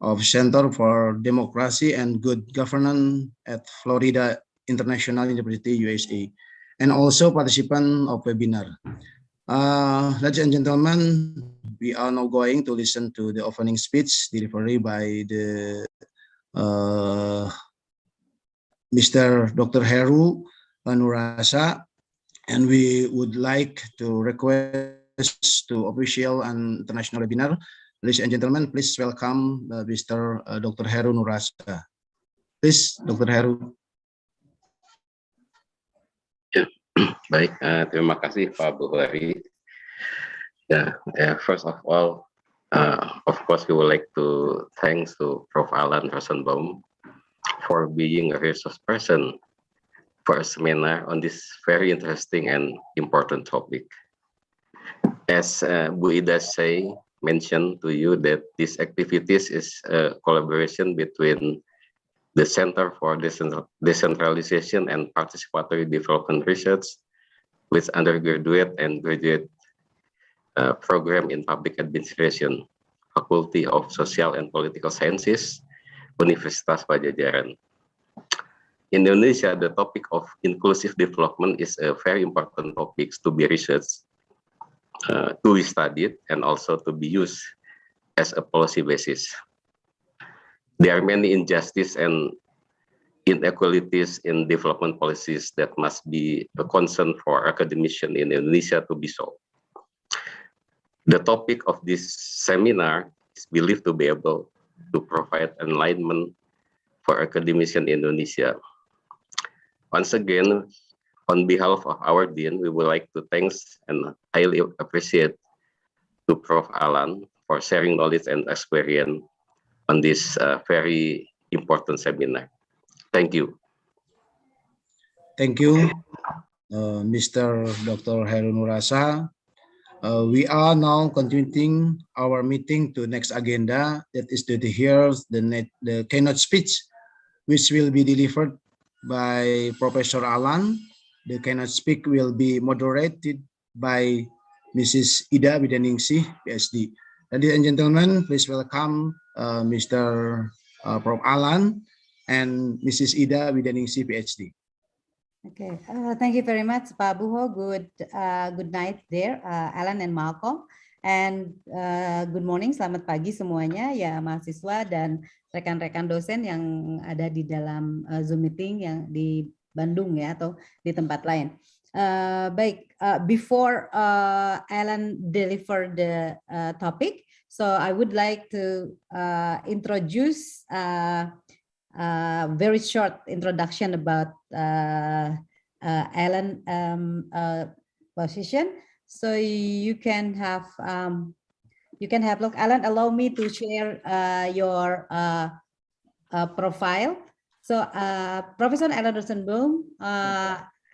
of Center for Democracy and Good Governance at Florida International University, USA, and also participant of webinar. Ladies and gentlemen, we are now going to listen to the opening speech delivery by the Mr. Dr. Heru Nurasa, and we would like to request to official and international webinar. Ladies and gentlemen, please welcome Mr. Dr. Heru Nurasa. Please, Dr. Heru. Ya, baik. Terima kasih Pak Buhari. First of all, of course, we would like to thanks to Prof. Alan Hassenbaum for being a resource person for a seminar on this very interesting and important topic. As Bu Ida mentioned to you that these activities is a collaboration between the Center for Decentralization and Participatory Development Research with undergraduate and graduate program in Public Administration, Faculty of Social and Political Sciences, Universitas Pajajaran. In Indonesia, the topic of inclusive development is a very important topic to be researched, to be studied, and also to be used as a policy basis. There are many injustices and inequalities in development policies that must be a concern for academicians in Indonesia to be solved. The topic of this seminar is believed to be able to provide enlightenment for academicians in Indonesia. Once again, on behalf of our Dean, we would like to thank and highly appreciate to Prof. Alan for sharing knowledge and experience on this very important seminar. Thank you. Thank you, Mr. Dr. Heru Nurasa. We are now continuing our meeting to next agenda, that is to hear the keynote speech, which will be delivered by Professor Alan. The keynote speech will be moderated by Mrs. Ida Wideningsih, PhD. Ladies and gentlemen, please welcome Mr. Prof. Alan and Mrs. Ida Wideningsih, PhD. Okay, thank you very much, Pak Buho. Good night there, Alan and Malcolm. And good morning, selamat pagi semuanya ya mahasiswa dan rekan-rekan dosen yang ada di dalam Zoom meeting yang di Bandung ya atau di tempat lain. Before Alan deliver the topic, so I would like to introduce very short introduction about Alan position. So you can have look. Alan, allow me to share your profile. So Professor Alan Hassenbaum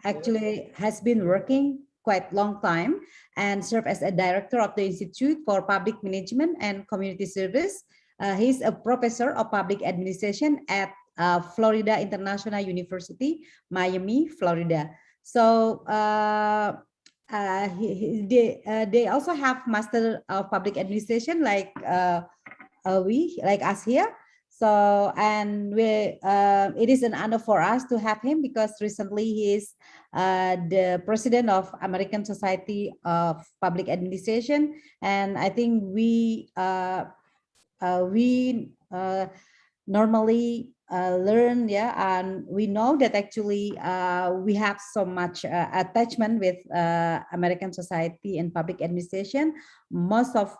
actually has been working quite long time and served as a director of the Institute for Public Management and Community Service. He's a professor of public administration at Florida International University, Miami, Florida. So they also have Master of Public Administration like us here. So it is an honor for us to have him because recently he is the president of American Society of Public Administration, and I think we normally learn, and we know that actually we have so much attachment with American Society and Public Administration. Most of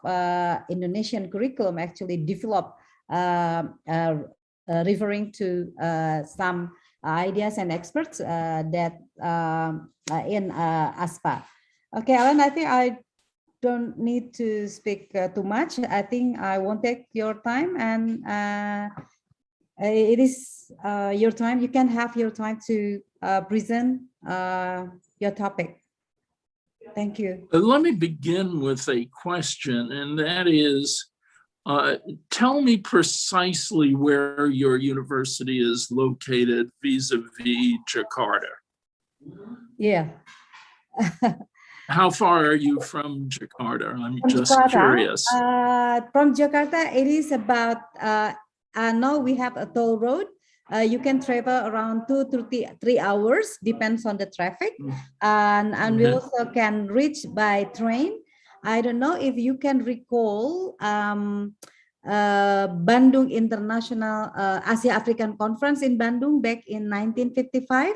Indonesian curriculum actually developed referring to some ideas and experts that in ASPA. Okay, Alan, I think I don't need to speak too much. I think I won't take your time, and it is your time. You can have your time to present your topic. Thank you. Let me begin with a question, and that is, tell me precisely where your university is located vis-a-vis Jakarta. Yeah. how far are you from Jakarta? I'm From just Jakarta, curious. from Jakarta, it is about, now we have a toll road. You can travel around 2 to 3 hours, depends on the traffic. And we also can reach by train. I don't know if you can recall Bandung International Asia African Conference in Bandung back in 1955.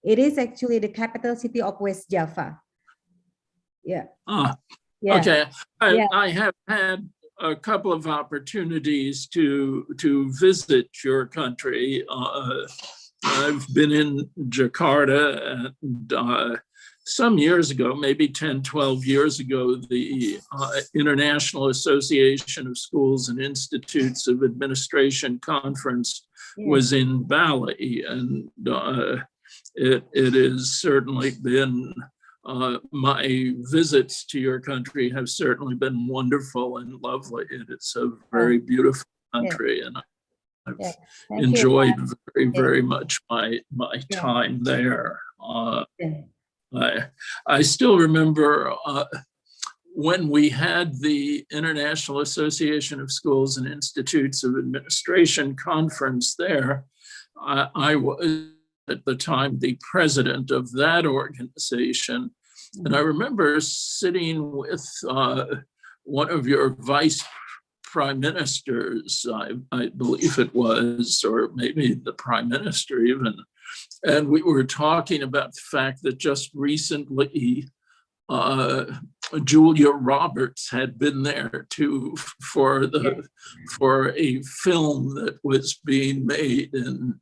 It is actually the capital city of West Java. Yeah. Yeah. Okay, Yeah. I have had a couple of opportunities to visit your country. I've been in Jakarta, and some years ago, maybe 10, 12 years ago, the International Association of Schools and Institutes of Administration Conference was in Bali, and it has certainly been, my visits to your country have certainly been wonderful and lovely. It's a very beautiful country, and I've enjoyed very, very much my time there. I still remember when we had the International Association of Schools and Institutes of Administration conference there. I was at the time the president of that organization. And I remember sitting with one of your vice prime ministers, I believe it was, or maybe the prime minister even. And we were talking about the fact that just recently, Julia Roberts had been there too for a film that was being made in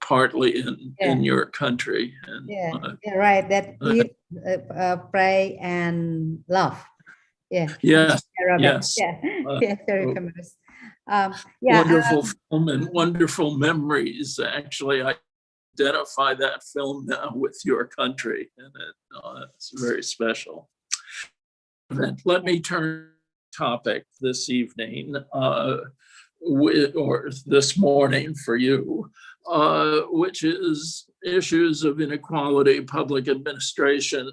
partly in your country. And, right. That Eat, Pray, and Love. Yeah. Yes. Yes. Very famous. Wonderful film and wonderful memories. Actually, I identify that film now with your country, and it's very special. Let me turn to the topic this evening, or this morning for you, which is issues of inequality, public administration,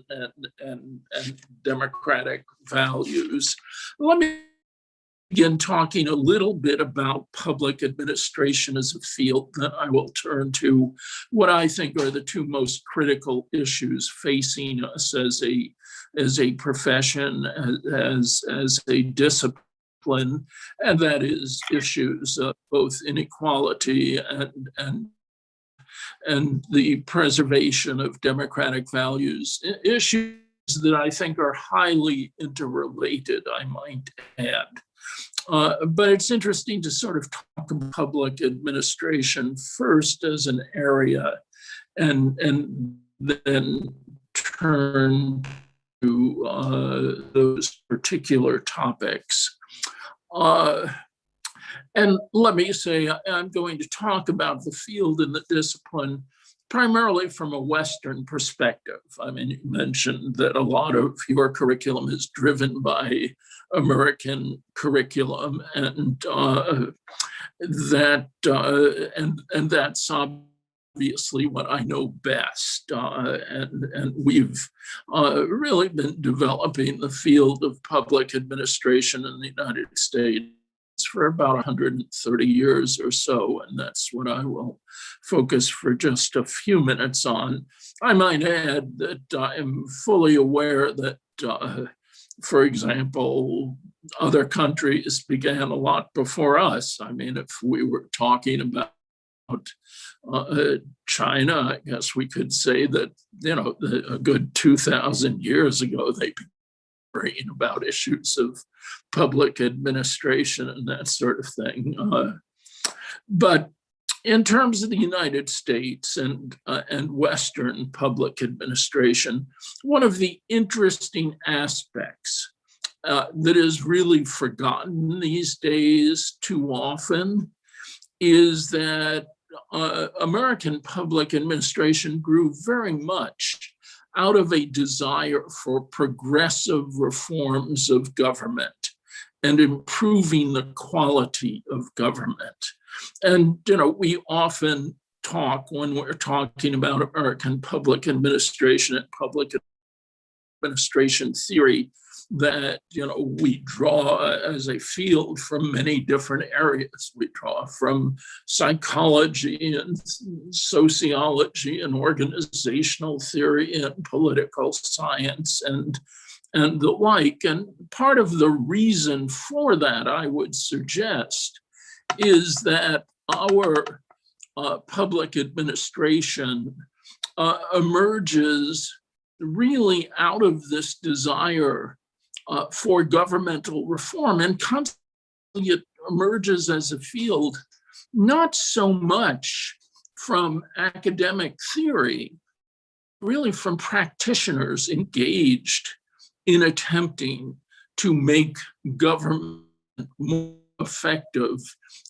and democratic values. Let me begin talking a little bit about public administration as a field. Then I will turn to what I think are the two most critical issues facing us as a profession, as a discipline, and that is issues of both inequality and the preservation of democratic values, issues that I think are highly interrelated, I might add. But it's interesting to sort of talk about public administration first as an area, and then turn to those particular topics. And let me say, I'm going to talk about the field and the discipline primarily from a Western perspective. I mean, you mentioned that a lot of your curriculum is driven by American curriculum, and that's obviously what I know best. And we've really been developing the field of public administration in the United States for about 130 years or so, and that's what I will focus for just a few minutes on. I might add that I'm fully aware that, for example, other countries began a lot before us. I mean, if we were talking about China, I guess we could say that, a good 2,000 years ago, they began about issues of public administration and that sort of thing. But in terms of the United States and Western public administration, one of the interesting aspects that is really forgotten these days too often is that American public administration grew very much out of a desire for progressive reforms of government and improving the quality of government. And, we often talk, when we're talking about American public administration and public administration theory that, you know, we draw as a field from many different areas. We draw from psychology and sociology and organizational theory and political science and the like. And part of the reason for that, I would suggest, is that our public administration emerges really out of this desire for governmental reform, and constantly it emerges as a field not so much from academic theory, really from practitioners engaged in attempting to make government more effective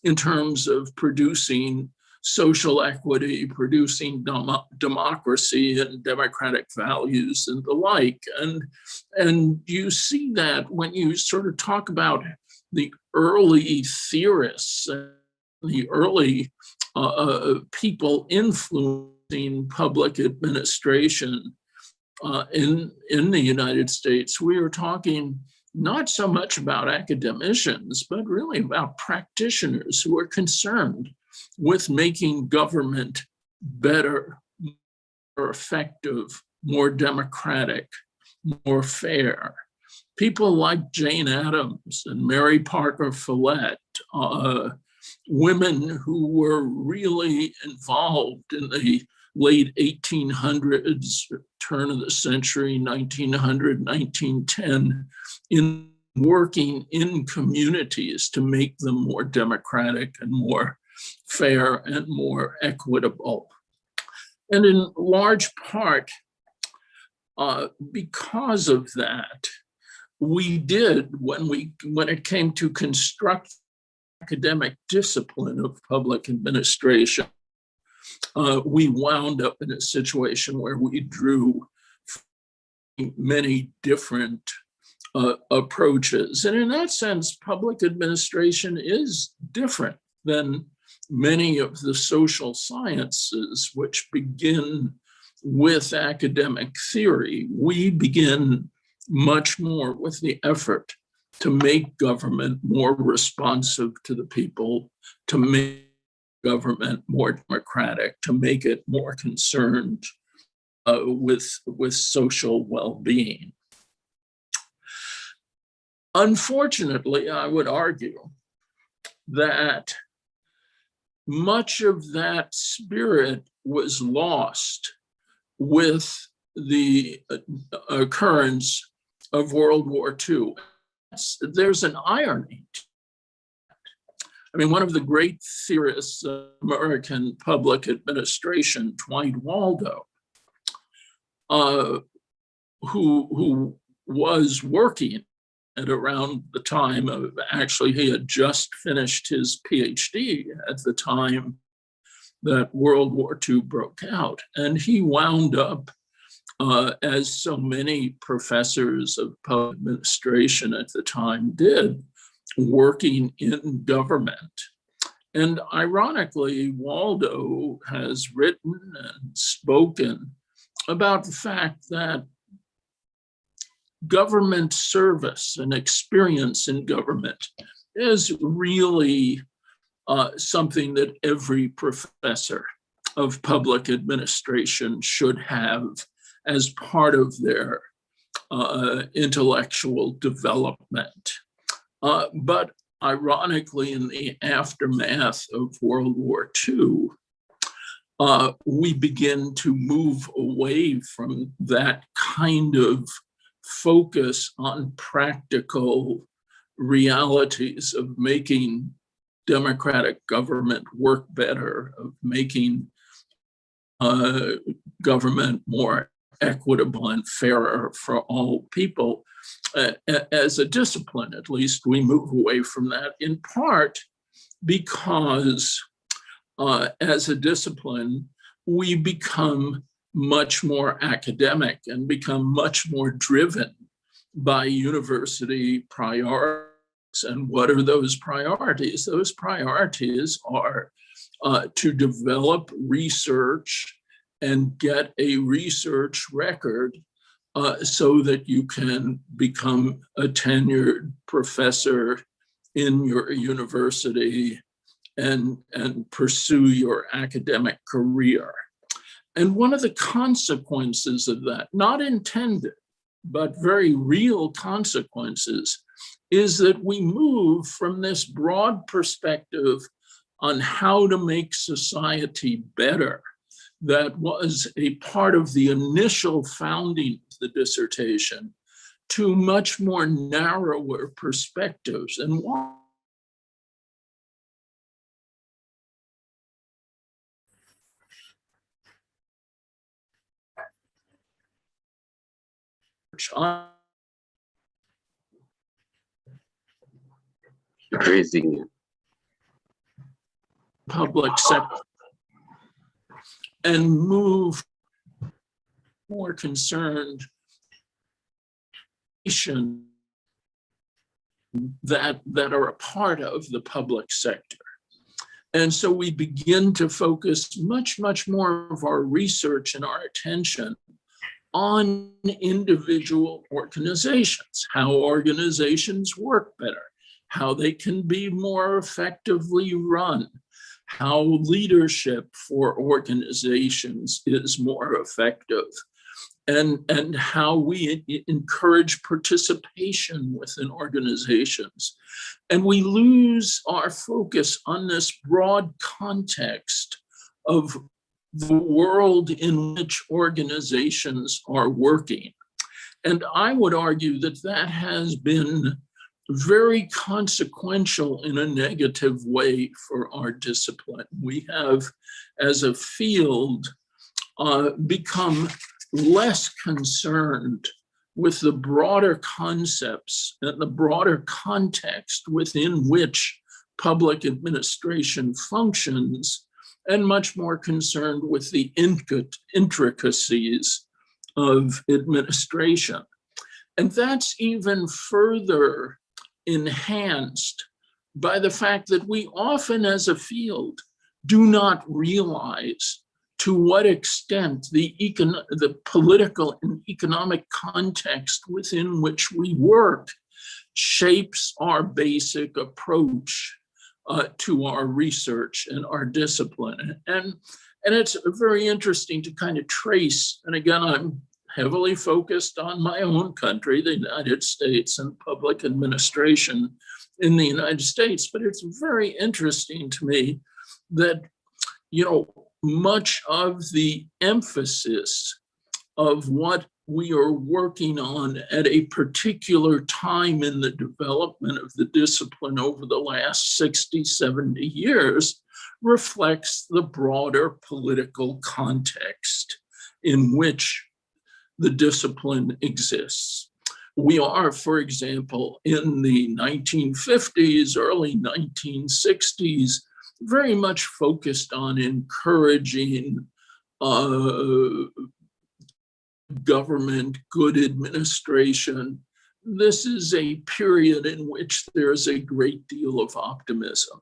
in terms of producing social equity, producing democracy and democratic values and the like. And you see that when you sort of talk about the early theorists, the early people influencing public administration in the United States, we are talking not so much about academicians, but really about practitioners who are concerned with making government better, more effective, more democratic, more fair. People like Jane Addams and Mary Parker Follett, women who were really involved in the late 1800s, turn of the century, 1900, 1910, in working in communities to make them more democratic and more fair and more equitable. And in large part, because of that, we did, when it came to construct academic discipline of public administration, we wound up in a situation where we drew many different approaches. And in that sense, public administration is different than many of the social sciences, which begin with academic theory. We begin much more with the effort to make government more responsive to the people, to make government more democratic, to make it more concerned with social well-being. Unfortunately, I would argue that much of that spirit was lost with the occurrence of World War II. There's an irony. I mean, one of the great theorists of American public administration, Dwight Waldo, who was working at around the time of, actually, he had just finished his PhD at the time that World War II broke out. And he wound up, as so many professors of public administration at the time did, working in government. And ironically, Waldo has written and spoken about the fact that government service and experience in government is really something that every professor of public administration should have as part of their intellectual development. But ironically, in the aftermath of World War II, we begin to move away from that kind of focus on practical realities of making democratic government work better, of making government more equitable and fairer for all people. As a discipline, at least, we move away from that, in part because as a discipline, we become much more academic and become much more driven by university priorities. And what are those priorities? Those priorities are to develop research and get a research record so that you can become a tenured professor in your university and pursue your academic career. And one of the consequences of that, not intended, but very real consequences, is that we move from this broad perspective on how to make society better that was a part of the initial founding of the dissertation to much more narrower perspectives. And why? Raising Public sector and move more concerned that are a part of the public sector. And so we begin to focus much more of our research and our attention on individual organizations, how organizations work better, how they can be more effectively run, how leadership for organizations is more effective, and how we encourage participation within organizations. And we lose our focus on this broad context of the world in which organizations are working. And I would argue that that has been very consequential in a negative way for our discipline. We have, as a field, become less concerned with the broader concepts and the broader context within which public administration functions, and much more concerned with the intricacies of administration. And that's even further enhanced by the fact that we often as a field do not realize to what extent the political and economic context within which we work shapes our basic approach to our research and our discipline. And it's very interesting to kind of trace, and again, I'm heavily focused on my own country, the United States, and public administration in the United States, but it's very interesting to me that, you know, much of the emphasis of what we are working on at a particular time in the development of the discipline over the last 60, 70 years reflects the broader political context in which the discipline exists. We are, for example, in the 1950s, early 1960s, very much focused on encouraging government, good administration. This is a period in which there's a great deal of optimism.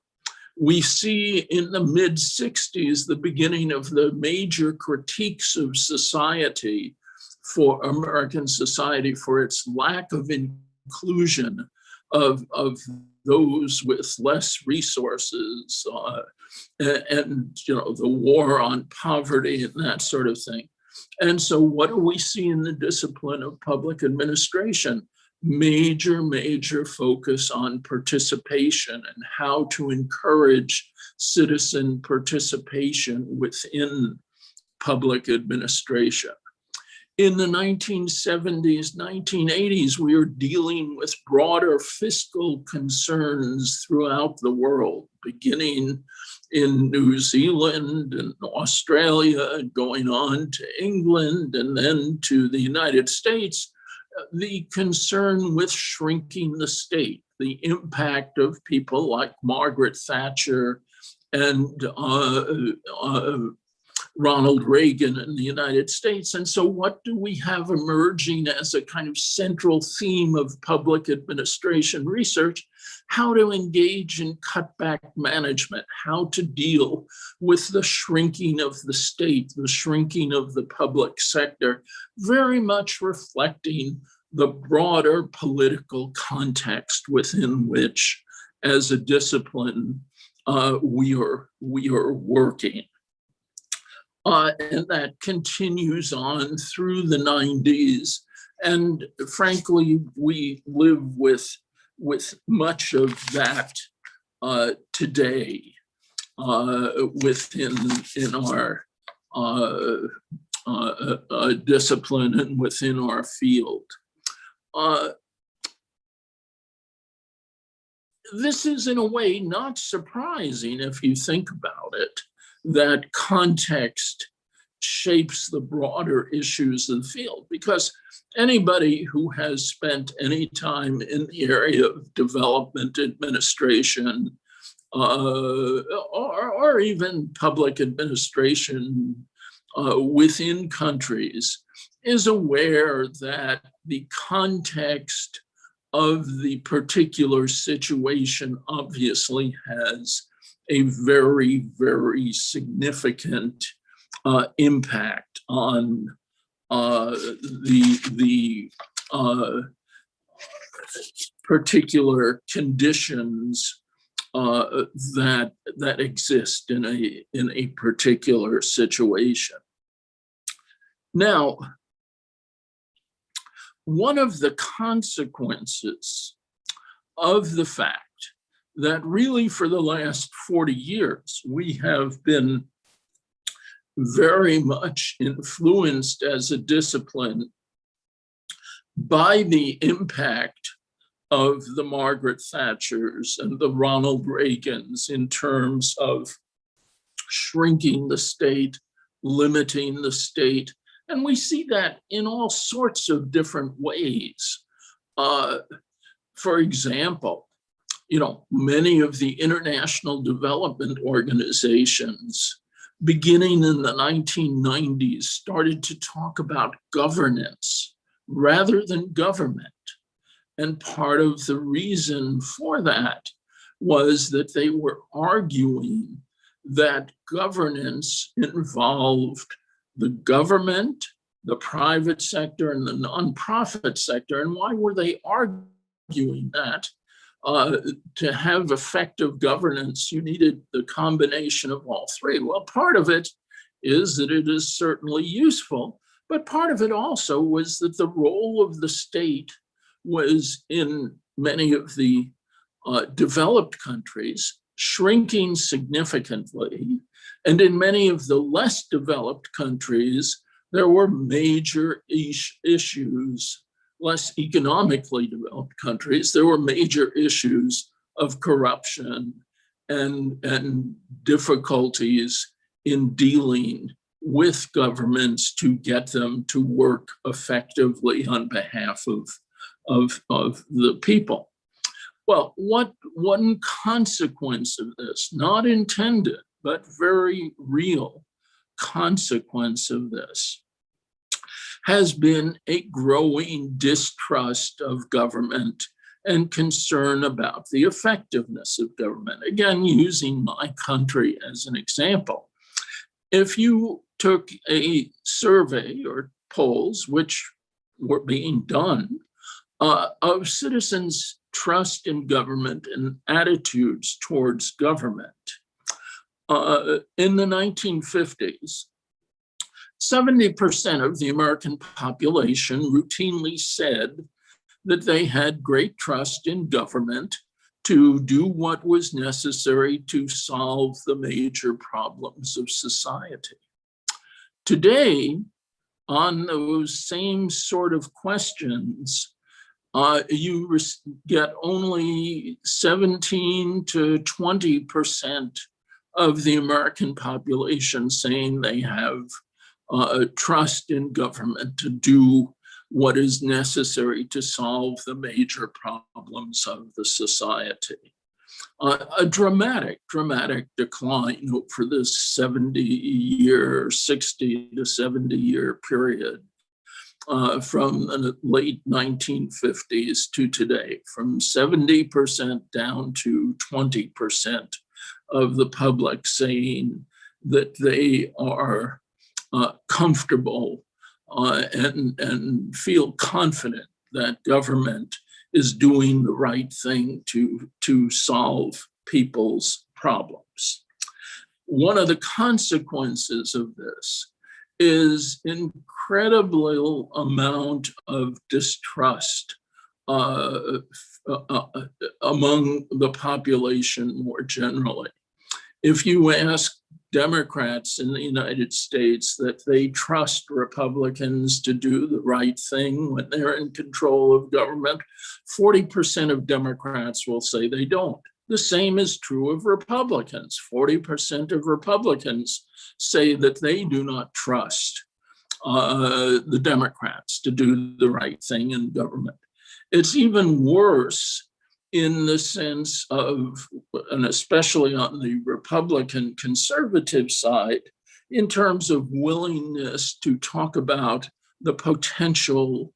We see in the mid-60s the beginning of the major critiques of society, for American society, for its lack of inclusion of those with less resources, and you know, the war on poverty and that sort of thing. And so what do we see in the discipline of public administration? Major focus on participation and how to encourage citizen participation within public administration. In the 1970s, 1980s, we were dealing with broader fiscal concerns throughout the world, beginning in New Zealand and Australia, going on to England, and then to the United States. The concern with shrinking the state, the impact of people like Margaret Thatcher and Ronald Reagan in the United States. And so what do we have emerging as a kind of central theme of public administration research? How to engage in cutback management, how to deal with the shrinking of the state, the shrinking of the public sector, very much reflecting the broader political context within which, as a discipline, we are working. And that continues on through the 90s. And frankly, we live with much of that today in our discipline and within our field. This is in a way not surprising if you think about it, that context shapes the broader issues of the field, because anybody who has spent any time in the area of development administration or even public administration within countries is aware that the context of the particular situation obviously has a very, very significant impact on the particular conditions that exist in a particular situation. Now, one of the consequences of the fact that really for the last 40 years, we have been very much influenced as a discipline by the impact of the Margaret Thatchers and the Ronald Reagans in terms of shrinking the state, limiting the state. And we see that in all sorts of different ways. For example, many of the international development organizations beginning in the 1990s started to talk about governance rather than government. And part of the reason for that was that they were arguing that governance involved the government, the private sector, and the nonprofit sector. And why were they arguing that? To have effective governance, you needed the combination of all three. Well, part of it is that it is certainly useful, but part of it also was that the role of the state was in many of the developed countries shrinking significantly. And in many of the less developed countries, there were major issues, less economically developed countries, there were major issues of corruption and difficulties in dealing with governments to get them to work effectively on behalf of the people. Well, one consequence of this, not intended, but very real consequence of this, has been a growing distrust of government and concern about the effectiveness of government. Again, using my country as an example. If you took a survey or polls, which were being done, of citizens' trust in government and attitudes towards government, in the 1950s, 70% of the American population routinely said that they had great trust in government to do what was necessary to solve the major problems of society. Today, on those same sort of questions, you get only 17 to 20% of the American population saying they have trust in government to do what is necessary to solve the major problems of the society. a dramatic decline over this 70-year, 60 to 70-year period from the late 1950s to today, from 70% down to 20% of the public saying that they are comfortable and feel confident that government is doing the right thing to solve people's problems. One of the consequences of this is incredible amount of distrust among the population more generally. If you ask Democrats in the United States that they trust Republicans to do the right thing when they're in control of government, 40% of Democrats will say they don't. The same is true of Republicans. 40% of Republicans say that they do not trust the Democrats to do the right thing in government. It's even worse in the sense of, and especially on the Republican conservative side, in terms of willingness to talk about the potential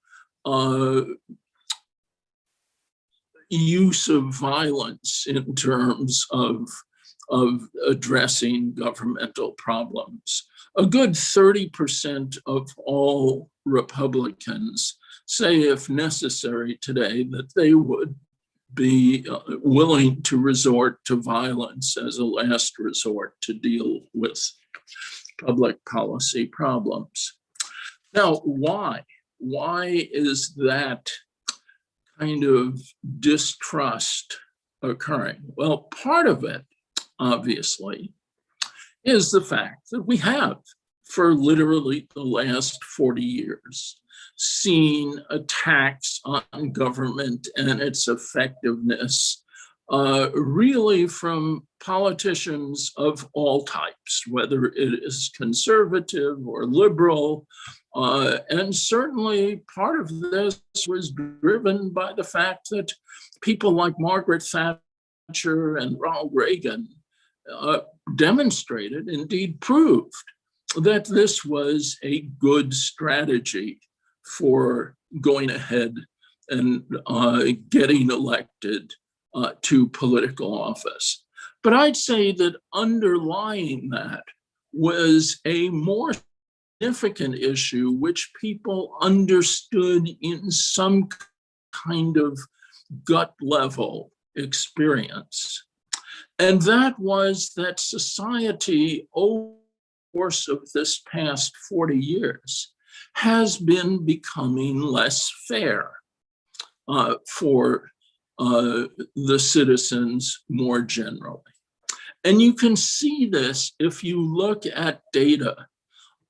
use of violence in terms of addressing governmental problems. A good 30% of all Republicans say, if necessary today, that they would be willing to resort to violence as a last resort to deal with public policy problems. Now, why? Why is that kind of distrust occurring? Well, part of it, obviously, is the fact that we have, for literally the last 40 years, seen attacks on government and its effectiveness, really from politicians of all types, whether it is conservative or liberal. And certainly part of this was driven by the fact that people like Margaret Thatcher and Ronald Reagan demonstrated, indeed proved, that this was a good strategy for going ahead and getting elected to political office. But I'd say that underlying that was a more significant issue which people understood in some kind of gut level experience. And that was that society, over the course of this past 40 years, has been becoming less fair for the citizens more generally. And you can see this if you look at data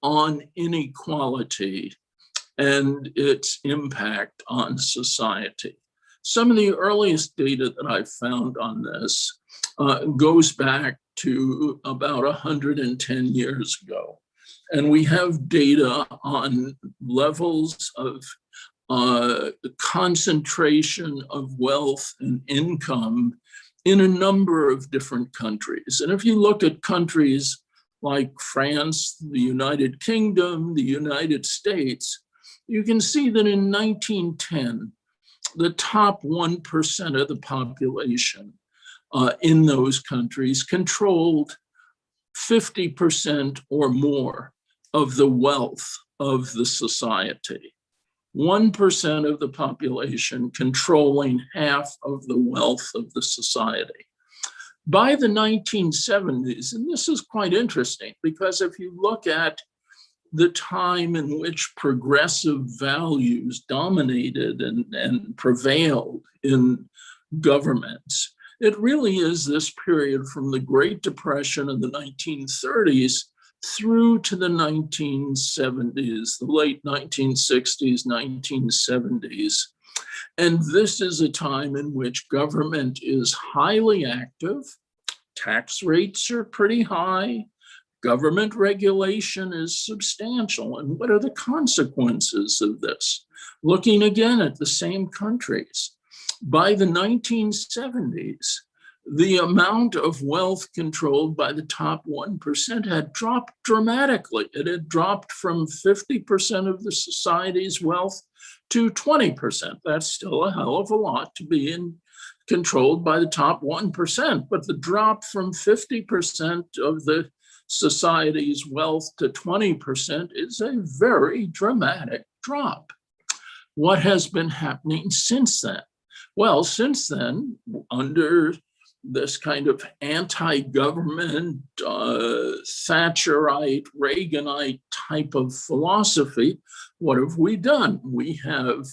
on inequality and its impact on society. Some of the earliest data that I found on this goes back to about 110 years ago. And we have data on levels of concentration of wealth and income in a number of different countries. And if you look at countries like France, the United Kingdom, the United States, you can see that in 1910, the top 1% of the population in those countries controlled 50% or more of the wealth of the society. 1% of the population controlling half of the wealth of the society. By the 1970s, and this is quite interesting because if you look at the time in which progressive values dominated and prevailed in governments, it really is this period from the Great Depression in the 1930s through to the 1970s, the late 1960s, 1970s. And this is a time in which government is highly active, tax rates are pretty high, government regulation is substantial. And what are the consequences of this? Looking again at the same countries. By the 1970s, the amount of wealth controlled by the top 1% had dropped dramatically. It had dropped from 50% of the society's wealth to 20%. That's still a hell of a lot to be controlled by the top 1%, but the drop from 50% of the society's wealth to 20% is a very dramatic drop. What has been happening since then? Well, since then, under this kind of anti-government, Thatcherite, Reaganite type of philosophy, what have we done? We have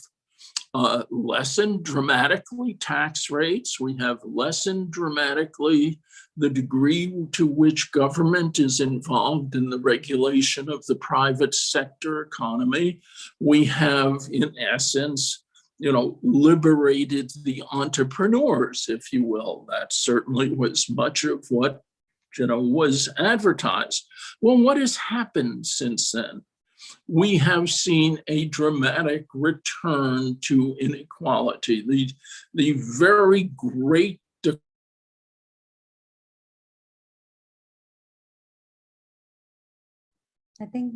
lessened dramatically tax rates. We have lessened dramatically the degree to which government is involved in the regulation of the private sector economy. We have, in essence, liberated the entrepreneurs, if you will. That certainly was much of what, was advertised. Well, what has happened since then? We have seen a dramatic return to inequality. The very great I think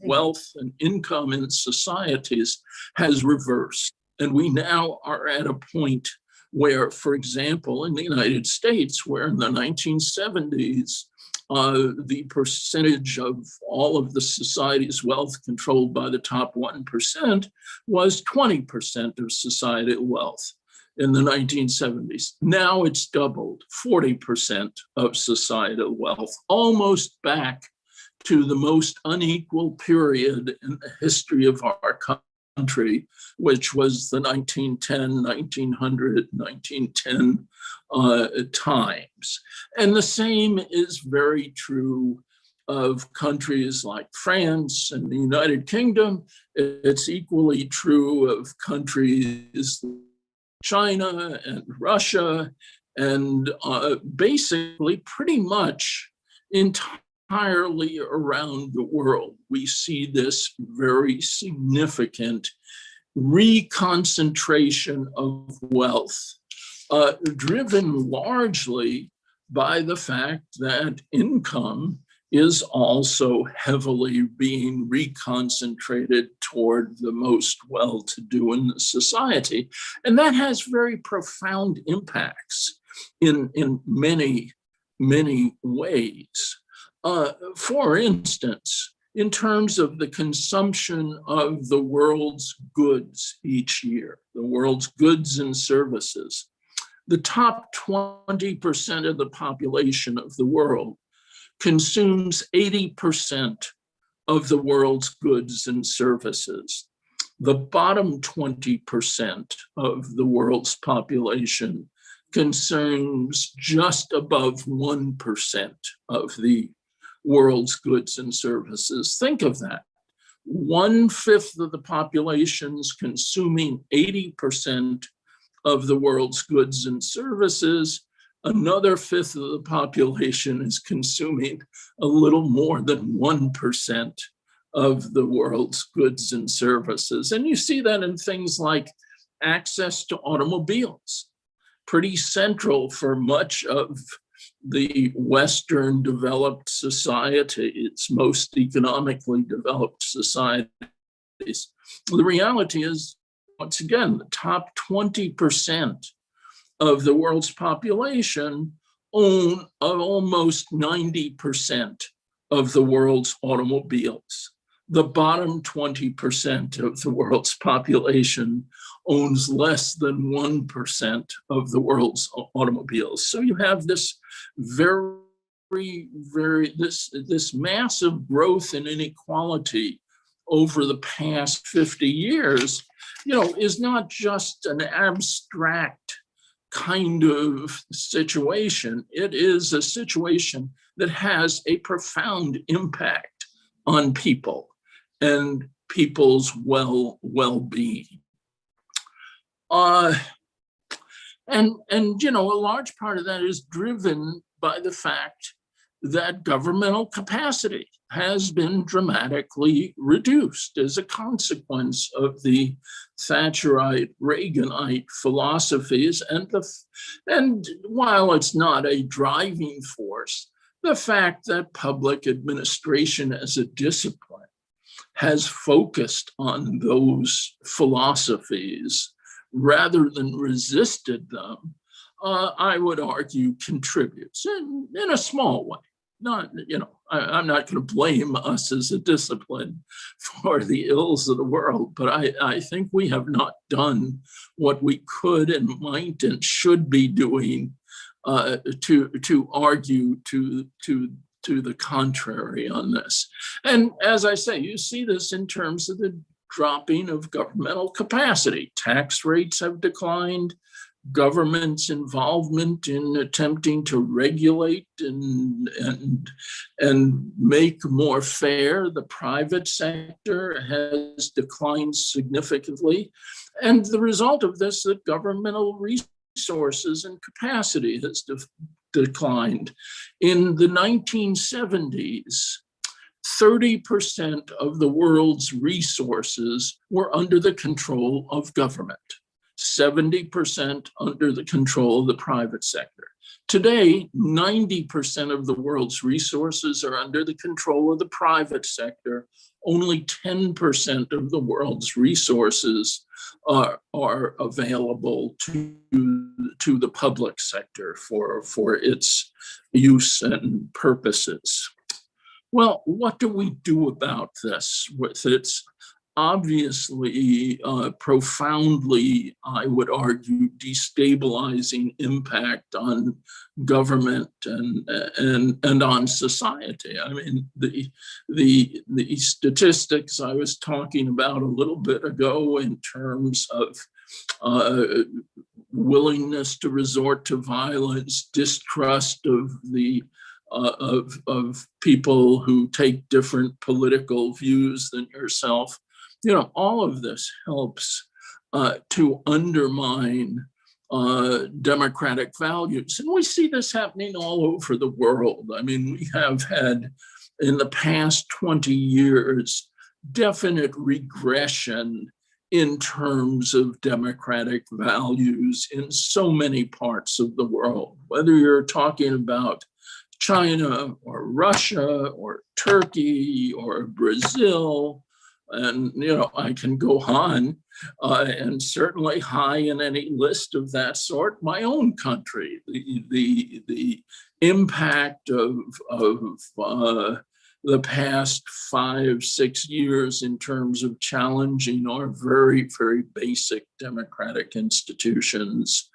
wealth and income in societies has reversed. And we now are at a point where, for example, in the United States, where in the 1970s, the percentage of all of the society's wealth controlled by the top 1% was 20% of societal wealth in the 1970s. Now it's doubled, 40% of societal wealth, almost back to the most unequal period in the history of our country, which was the 1910, 1900, 1910 times. And the same is very true of countries like France and the United Kingdom. It's equally true of countries like China and Russia, and basically pretty much entirely around the world. We see this very significant reconcentration of wealth, driven largely by the fact that income is also heavily being reconcentrated toward the most well-to-do in the society. And that has very profound impacts in many, many ways. For instance, in terms of the consumption of the world's goods each year, the world's goods and services, the top 20% of the population of the world consumes 80% of the world's goods and services. The bottom 20% of the world's population consumes just above 1% of the world's goods and services. Think of that. 1/5 of the population's consuming 80% of the world's goods and services. Another 1/5 of the population is consuming a little more than 1% of the world's goods and services. And you see that in things like access to automobiles, pretty central for much of the Western developed society, its most economically developed societies. The reality is, once again, the top 20% of the world's population own almost 90% of the world's automobiles. The bottom 20% of the world's population owns less than 1% of the world's automobiles. So you have this this massive growth in inequality over the past 50 years, is not just an abstract kind of situation. It is a situation that has a profound impact on people and people's well-being. And a large part of that is driven by the fact that governmental capacity has been dramatically reduced as a consequence of the Thatcherite, Reaganite philosophies. And while it's not a driving force, the fact that public administration as a discipline has focused on those philosophies rather than resisted them, I would argue contributes in a small way. Not, I'm not going to blame us as a discipline for the ills of the world, but I think we have not done what we could and might and should be doing to argue to the contrary on this. And as I say, you see this in terms of the dropping of governmental capacity. Tax rates have declined. Government's involvement in attempting to regulate and make more fair the private sector has declined significantly. And the result of this, that governmental resources and capacity has declined. In the 1970s, 30% of the world's resources were under the control of government. 70% under the control of the private sector. Today, 90% of the world's resources are under the control of the private sector. Only 10% of the world's resources are available to the public sector for its use and purposes. Well, what do we do about this with its obviously profoundly, I would argue, destabilizing impact on government and on society? I mean, the statistics I was talking about a little bit ago in terms of willingness to resort to violence, distrust of the of people who take different political views than yourself. All of this helps to undermine democratic values. And we see this happening all over the world. I mean, we have had in the past 20 years, definite regression in terms of democratic values in so many parts of the world, whether you're talking about China or Russia or Turkey or Brazil. And, I can go on, and certainly high in any list of that sort, my own country. The impact of the past 5-6 years in terms of challenging our very, very basic democratic institutions.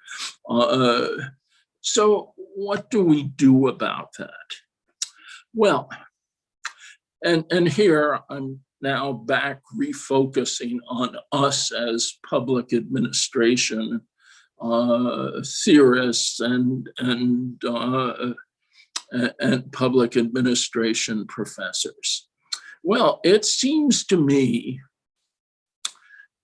So what do we do about that? Well, and here I'm now back refocusing on us as public administration theorists and public administration professors. Well, it seems to me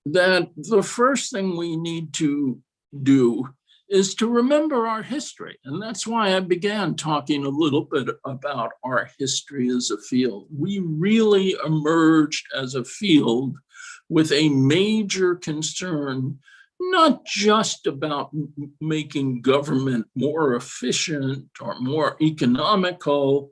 that the first thing we need to do is to remember our history. And that's why I began talking a little bit about our history as a field. We really emerged as a field with a major concern, not just about making government more efficient or more economical,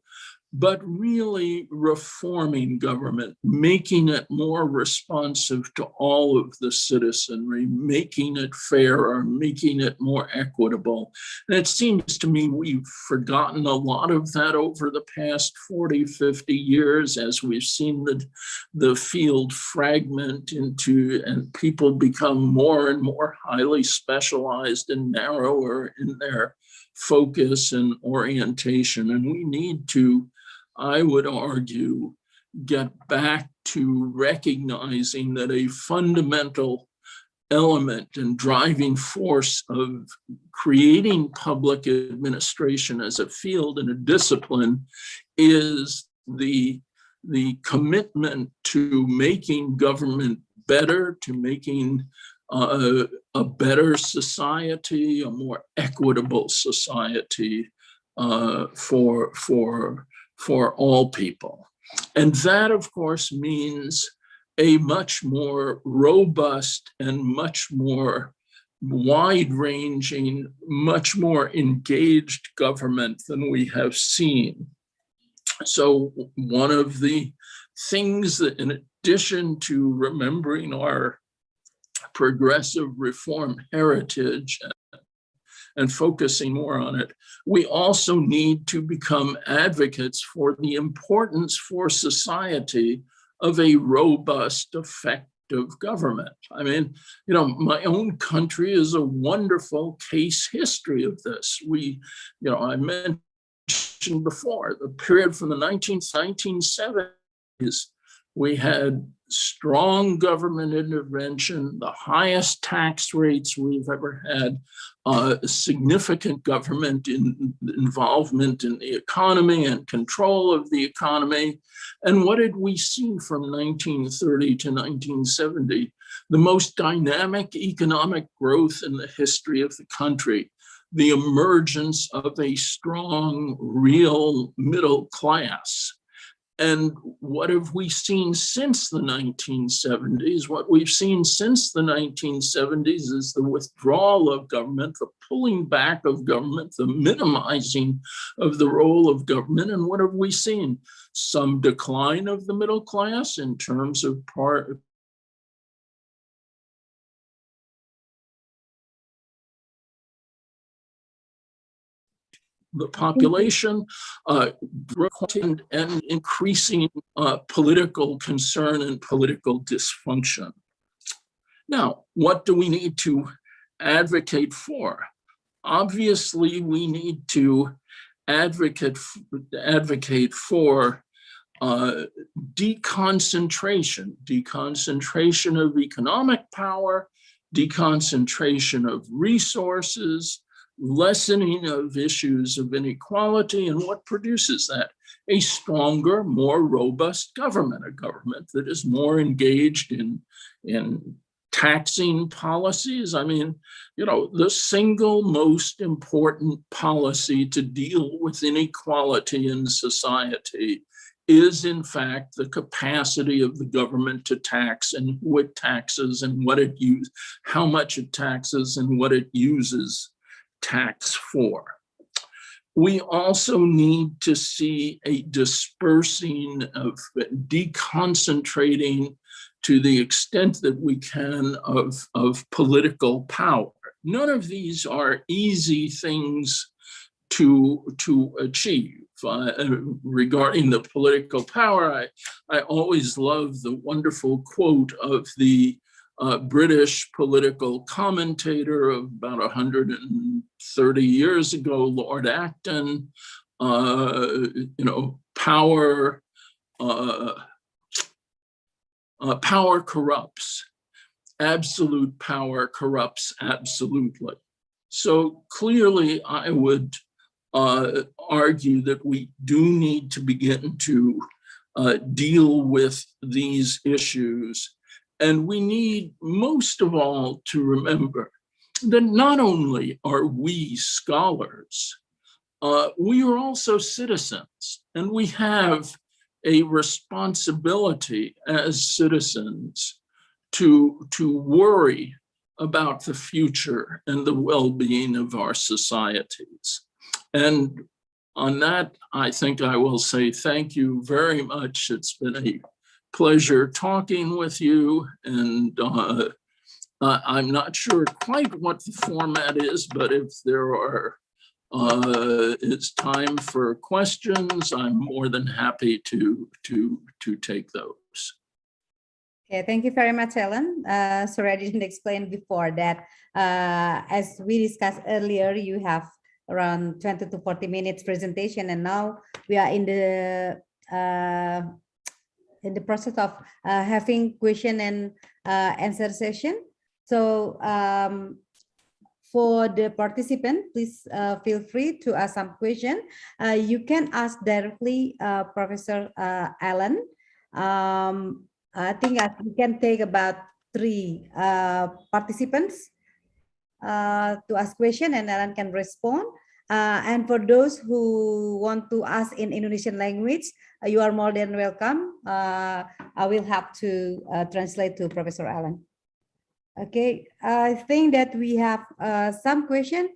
but really reforming government, making it more responsive to all of the citizenry, making it fairer, making it more equitable. And it seems to me we've forgotten a lot of that over the past 40, 50 years as we've seen the field fragment into, and people become more and more highly specialized and narrower in their focus and orientation. And we need to, I would argue, get back to recognizing that a fundamental element and driving force of creating public administration as a field and a discipline is the commitment to making government better, to making a better society, a more equitable society, for all people. And that, of course, means a much more robust and much more wide-ranging, much more engaged government than we have seen. So one of the things that, in addition to remembering our progressive reform heritage and focusing more on it, we also need to become advocates for the importance for society of a robust, effective government. I mean, you know, my own country is a wonderful case history of this. I mentioned before, the period from the 1970s, we had strong government intervention, the highest tax rates we've ever had, significant government involvement in the economy and control of the economy. And what did we see from 1930 to 1970? The most dynamic economic growth in the history of the country, the emergence of a strong, real middle class. And what have we seen since the 1970s? What we've seen since the 1970s is the withdrawal of government, the pulling back of government, the minimizing of the role of government. And what have we seen? Some decline of the middle class in terms of the population, and increasing political concern and political dysfunction. Now, what do we need to advocate for? Obviously, we need to advocate for deconcentration of economic power, deconcentration of resources, lessening of issues of inequality. And what produces that? A stronger, more robust government, a government that is more engaged in taxing policies. I mean, you know, the single most important policy to deal with inequality in society is, in fact, the capacity of the government to tax and who it taxes and what it uses, how much it taxes and what it uses tax for. We also need to see a dispersing of deconcentrating to the extent that we can of political power. None of these are easy things to achieve. Regarding the political power, I always love the wonderful quote of the British political commentator of about 130 years ago, Lord Acton. Power corrupts. Absolute power corrupts absolutely. So clearly, I would argue that we do need to begin to deal with these issues. And we need, most of all, to remember that not only are we scholars, we are also citizens, and we have a responsibility as citizens to worry about the future and the well-being of our societies. And on that, I think I will say thank you very much. It's been a pleasure talking with you, and I'm not sure quite what the format is, but if there are it's time for questions, I'm more than happy to take those. Okay, thank you very much, Alan. Sorry, I didn't explain before that. As we discussed earlier, you have around 20 to 40 minutes presentation, and now we are in the process of having question and answer session. So for the participant, please feel free to ask some question. You can ask directly Professor Alan. I think we can take about 3 participants to ask question, and Alan can respond. And for those who want to ask in Indonesian language, you are more than welcome. I will have to translate to Professor Alan. Okay, I think that we have some question.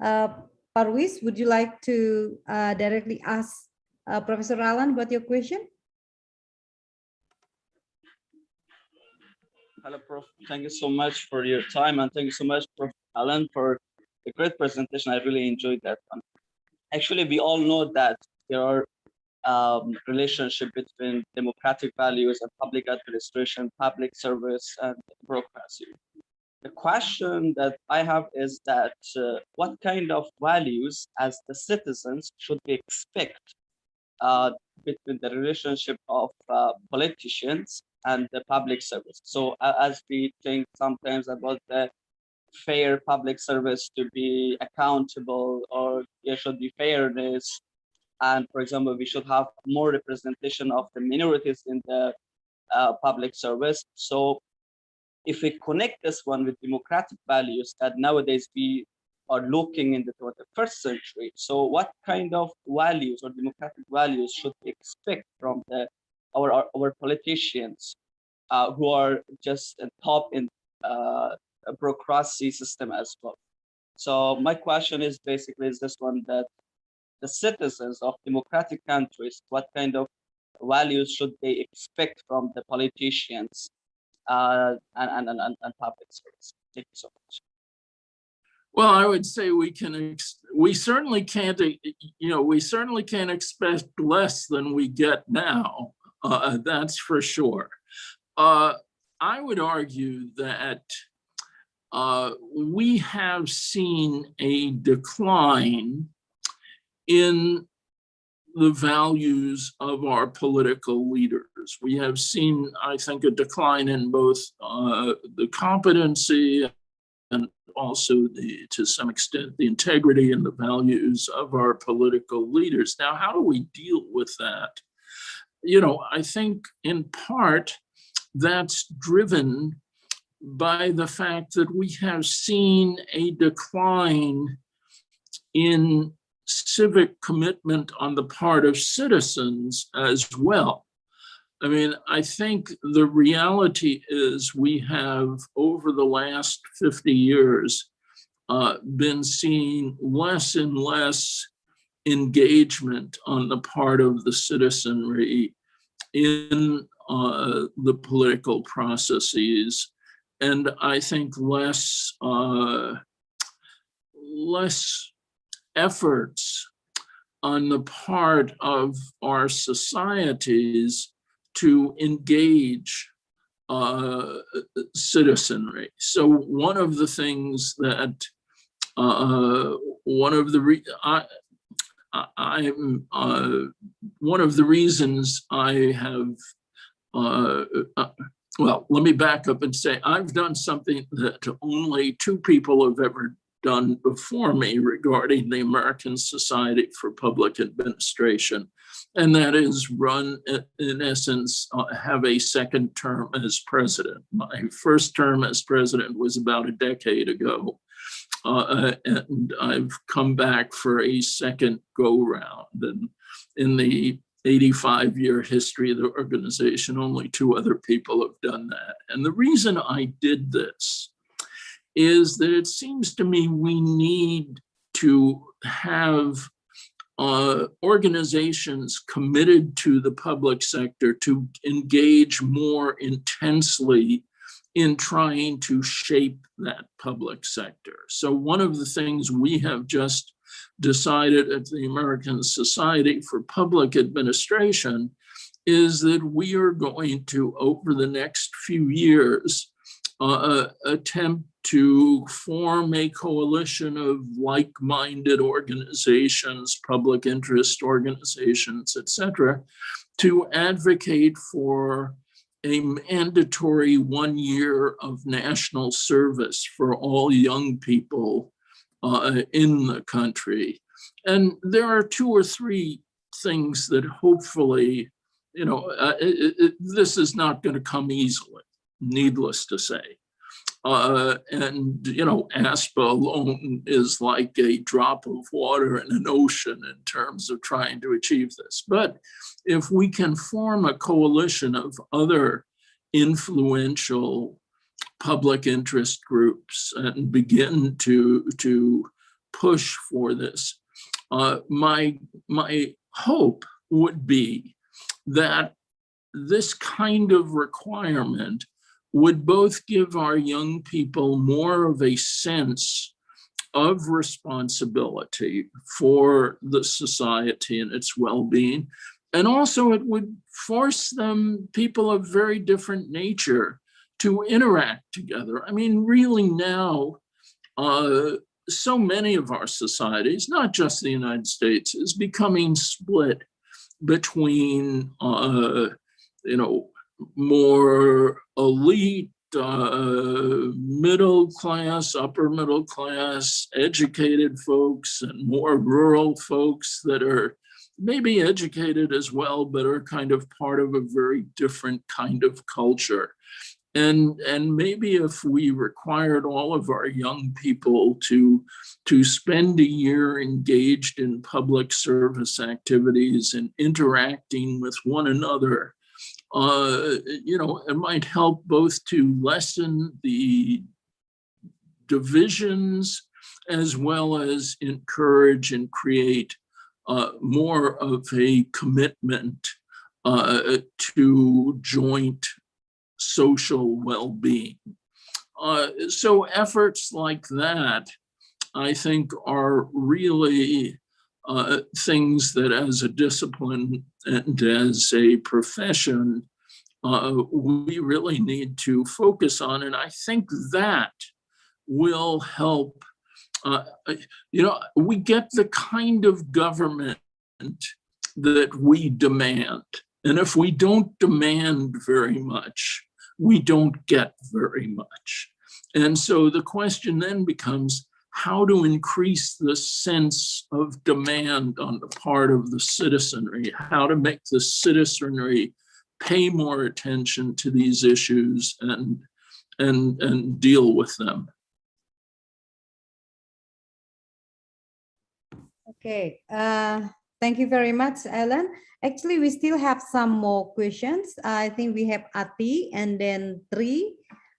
Parwiz, would you like to directly ask Professor Alan about your question? Hello, Prof. Thank you so much for your time, and thank you so much, Prof. Alan, for the great presentation. I really enjoyed that one. Actually, we all know that there are relationship between democratic values and public administration, public service, and bureaucracy. The question that I have is that what kind of values as the citizens should we expect between the relationship of politicians and the public service? So as we think sometimes about the fair public service to be accountable, or there should be fairness, and for example, we should have more representation of the minorities in the public service. So if we connect this one with democratic values that nowadays we are looking in the 21st century, so what kind of values or democratic values should we expect from our politicians who are just top in a bureaucracy system as well? So my question is basically is this one, that the citizens of democratic countries, what kind of values should they expect from the politicians and public service? Thank you so much. Well, I would say we certainly can't, we certainly can't expect less than we get now. That's for sure. I would argue that we have seen a decline in the values of our political leaders. We have seen, I think, a decline in both the competency and also to some extent, the integrity and the values of our political leaders. Now, how do we deal with that? I think in part that's driven by the fact that we have seen a decline in civic commitment on the part of citizens as well. I mean, I think the reality is we have, over the last 50 years, been seeing less and less engagement on the part of the citizenry in the political processes, and I think less efforts on the part of our societies to engage citizenry. So one of the things that one of the reasons I have well, let me back up and say I've done something that only two people have ever done before me regarding the American Society for Public Administration, and that is run, in essence, have a second term as president. My first term as president was about a decade ago, and I've come back for a second go-round. And in the 85-year history of the organization, only two other people have done that. And the reason I did this is that it seems to me we need to have organizations committed to the public sector to engage more intensely in trying to shape that public sector. So one of the things we have just decided at the American Society for Public Administration is that we are going to, over the next few years, attempt to form a coalition of like-minded organizations, public interest organizations, etc., to advocate for a mandatory 1 year of national service for all young people in the country. And there are two or three things that hopefully, this is not going to come easily, needless to say. And, ASPA alone is like a drop of water in an ocean in terms of trying to achieve this. But if we can form a coalition of other influential public interest groups and begin to push for this, my hope would be that this kind of requirement would both give our young people more of a sense of responsibility for the society and its well-being, and also it would force them, people of very different nature, to interact together. I mean, really now, so many of our societies, not just the United States, is becoming split between, more elite, middle class, upper middle class, educated folks, and more rural folks that are maybe educated as well, but are kind of part of a very different kind of culture. And maybe if we required all of our young people to spend a year engaged in public service activities and interacting with one another, it might help both to lessen the divisions as well as encourage and create more of a commitment to joint social well-being. So efforts like that, I think, are really things that as a discipline and as a profession, we really need to focus on. And I think that will help, we get the kind of government that we demand. And if we don't demand very much, we don't get very much. And so the question then becomes how to increase the sense of demand on the part of the citizenry, how to make the citizenry pay more attention to these issues and deal with them. Okay, thank you very much, Alan. Actually, we still have some more questions. I think we have Ati and then Tri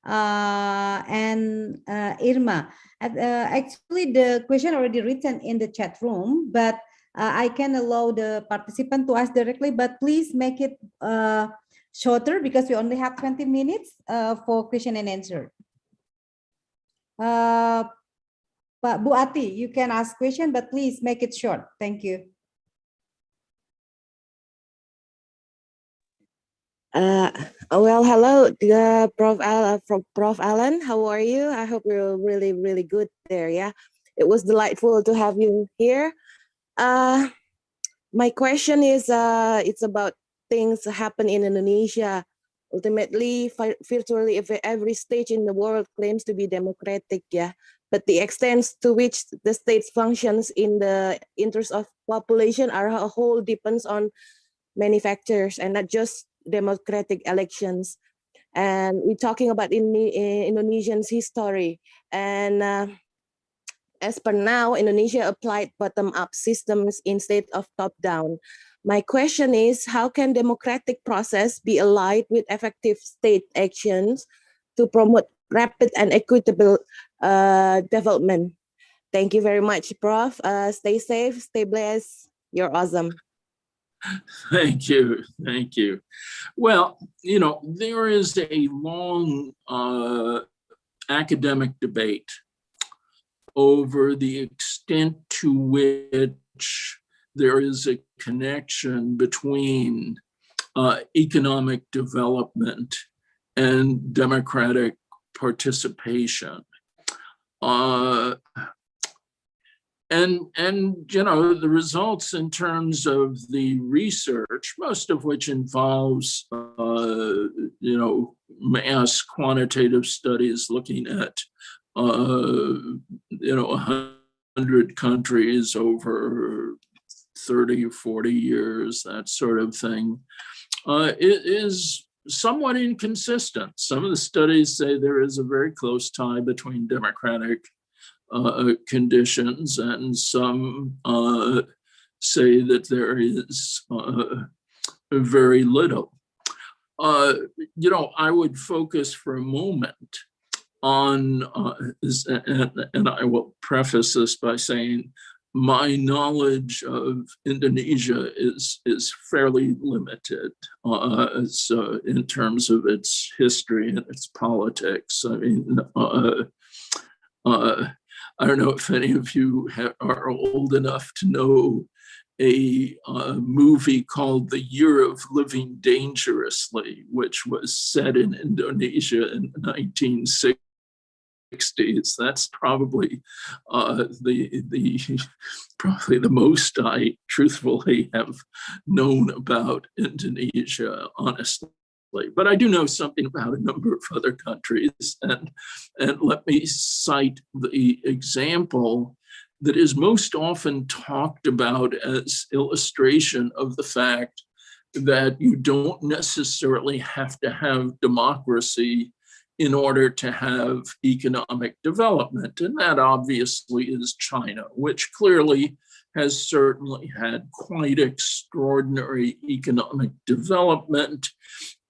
and Irma. Actually, the question already written in the chat room, but I can allow the participant to ask directly, but please make it shorter because we only have 20 minutes for question and answer. But Bu Ati, you can ask question, but please make it short. Thank you. Well, hello, Prof. Alan. How are you? I hope you're really, really good there. Yeah, it was delightful to have you here. My question is, it's about things that happen in Indonesia. Ultimately, virtually every state in the world claims to be democratic. Yeah, but the extent to which the state functions in the interest of population as a whole depends on many factors and not just democratic elections. And we're talking about Indonesian's history. And as per now, Indonesia applied bottom-up systems instead of top-down. My question is, how can democratic process be allied with effective state actions to promote rapid and equitable development? Thank you very much, Prof. Stay safe, stay blessed. You're awesome. Thank you. Thank you. Well, there is a long academic debate over the extent to which there is a connection between economic development and democratic participation. And the results in terms of the research, most of which involves mass quantitative studies looking at 100 countries over 30 or 40 years, that sort of thing, it is somewhat inconsistent. Some of the studies say there is a very close tie between democratic conditions, and some say that there is very little. I would focus for a moment on, and I will preface this by saying my knowledge of Indonesia is fairly limited. So in terms of its history and its politics, I mean, I don't know if any of you are old enough to know a movie called The Year of Living Dangerously, which was set in Indonesia in the 1960s. That's probably probably the most I truthfully have known about Indonesia, honestly. But I do know something about a number of other countries, and let me cite the example that is most often talked about as illustration of the fact that you don't necessarily have to have democracy in order to have economic development. And that obviously is China, which clearly has certainly had quite extraordinary economic development.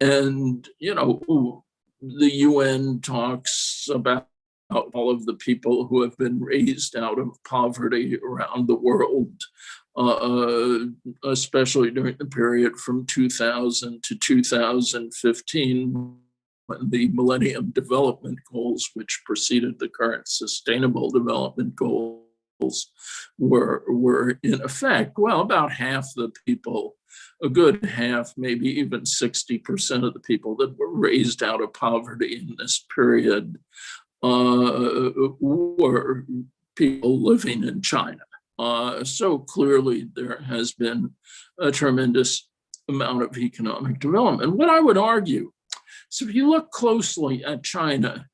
And, the UN talks about all of the people who have been raised out of poverty around the world, especially during the period from 2000 to 2015, when the Millennium Development Goals, which preceded the current Sustainable Development Goals, were in effect. Well, about half the people, a good half, maybe even 60% of the people that were raised out of poverty in this period were people living in China. So clearly there has been a tremendous amount of economic development. What I would argue, so if you look closely at China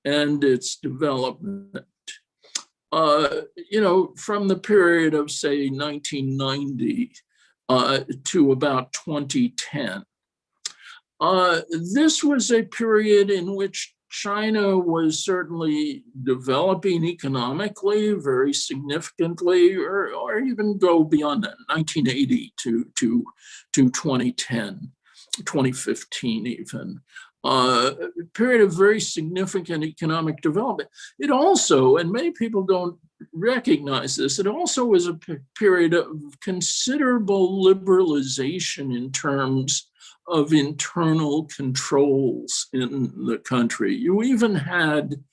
and its development, from the period of, say, 1990 to about 2010, this was a period in which China was certainly developing economically very significantly, or even go beyond that, 1980 to 2010, 2015 even. A period of very significant economic development. It also, and many people don't recognize this, it also was a period of considerable liberalization in terms of internal controls in the country. You even had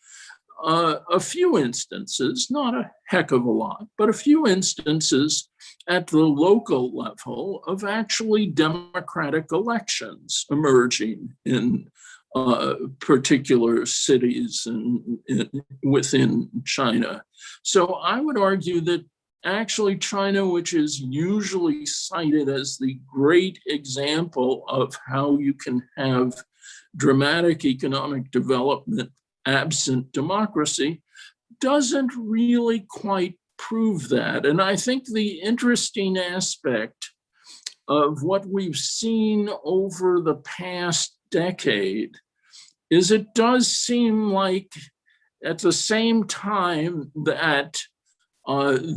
a few instances, not a heck of a lot, but a few instances at the local level of actually democratic elections emerging in particular cities within China. So I would argue that actually China, which is usually cited as the great example of how you can have dramatic economic development absent democracy, doesn't really quite prove that. And I think the interesting aspect of what we've seen over the past decade is it does seem like at the same time that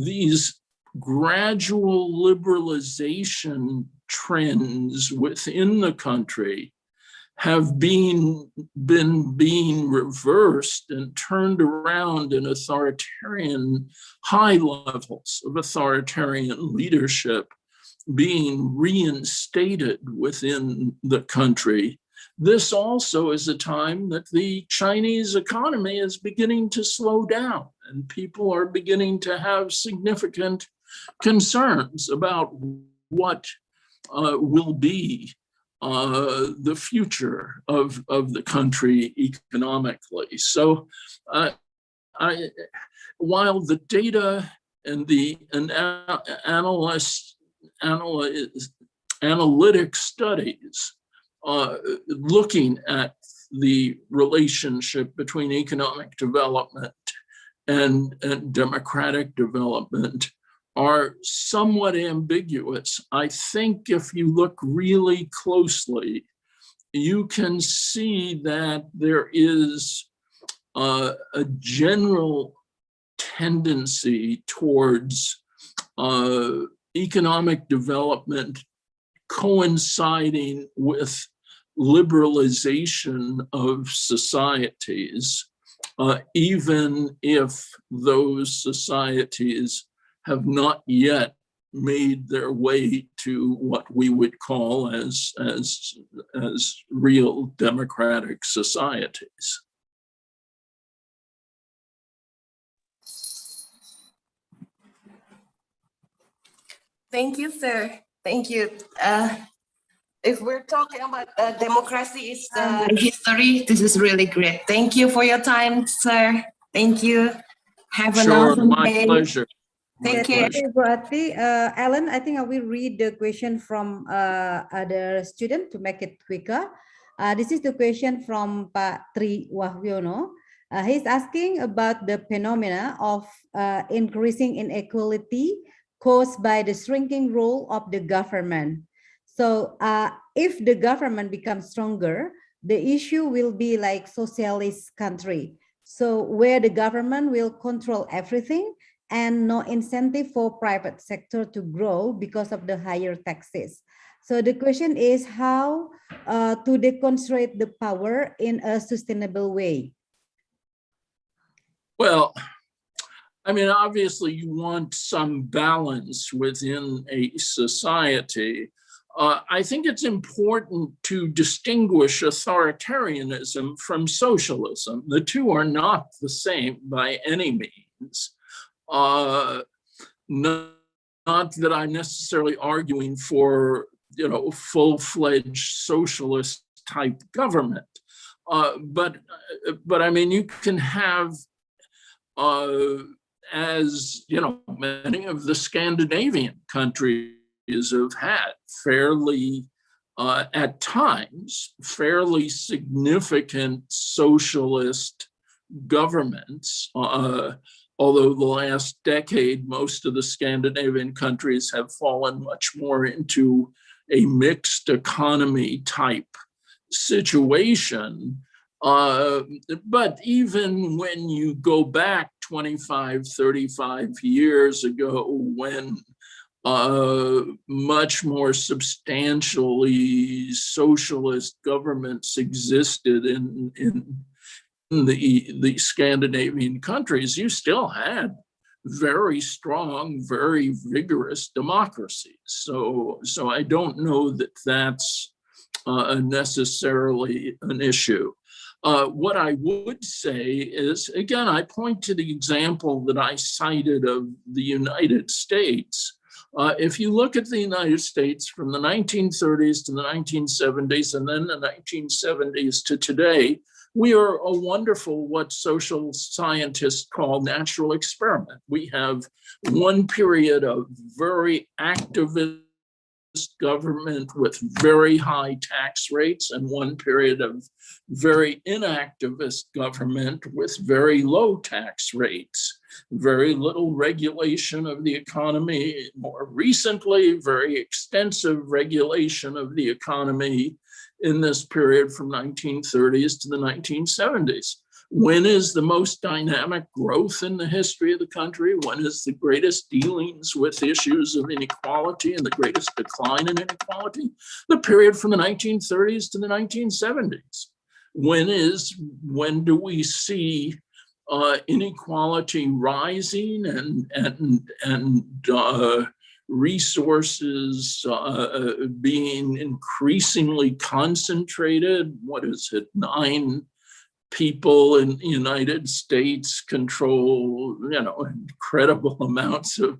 these gradual liberalization trends within the country have been being reversed and turned around in authoritarian high levels of authoritarian leadership being reinstated within the country. This also is a time that the Chinese economy is beginning to slow down, and people are beginning to have significant concerns about what will be the future of the country economically. So while the data and the analytic studies looking at the relationship between economic development and democratic development are somewhat ambiguous. I think if you look really closely you can see that there is a general tendency towards economic development coinciding with liberalization of societies, even if those societies have not yet made their way to what we would call as real democratic societies. Thank you, sir. Thank you. If we're talking about democracy is history, this is really great. Thank you for your time, sir. Thank you. Have an Sure, awesome my day. pleasure. Take care. Berarti, Alan, I think I will read the question from other student to make it quicker. This is the question from Pak Tri Wahyono. He's asking about the phenomena of increasing inequality caused by the shrinking role of the government. So if the government becomes stronger, the issue will be like socialist country. So where the government will control everything and no incentive for private sector to grow because of the higher taxes. So the question is how to deconcentrate the power in a sustainable way. Well, I mean, obviously you want some balance within a society. I think it's important to distinguish authoritarianism from socialism. The two are not the same by any means. Not that I'm necessarily arguing for, full-fledged socialist type government, but I mean, you can have, as many of the Scandinavian countries have had, fairly, at times, fairly significant socialist governments. Although the last decade, most of the Scandinavian countries have fallen much more into a mixed economy type situation. But even when you go back 25, 35 years ago, when much more substantially socialist governments existed in the Scandinavian countries, you still had very strong, very vigorous democracies. So I don't know that that's necessarily an issue. What I would say is, again, I point to the example that I cited of the United States. If you look at the United States from the 1930s to the 1970s and then the 1970s to today, we are a wonderful, what social scientists call natural experiment. We have one period of very activist government with very high tax rates and one period of very inactivist government with very low tax rates, very little regulation of the economy. More recently, very extensive regulation of the economy in this period from 1930s to the 1970s. When is the most dynamic growth in the history of the country? When is the greatest dealings with issues of inequality and the greatest decline in inequality? The period from the 1930s to the 1970s. When do we see inequality rising and resources being increasingly concentrated? What is it, 9 people in the United States control, incredible amounts of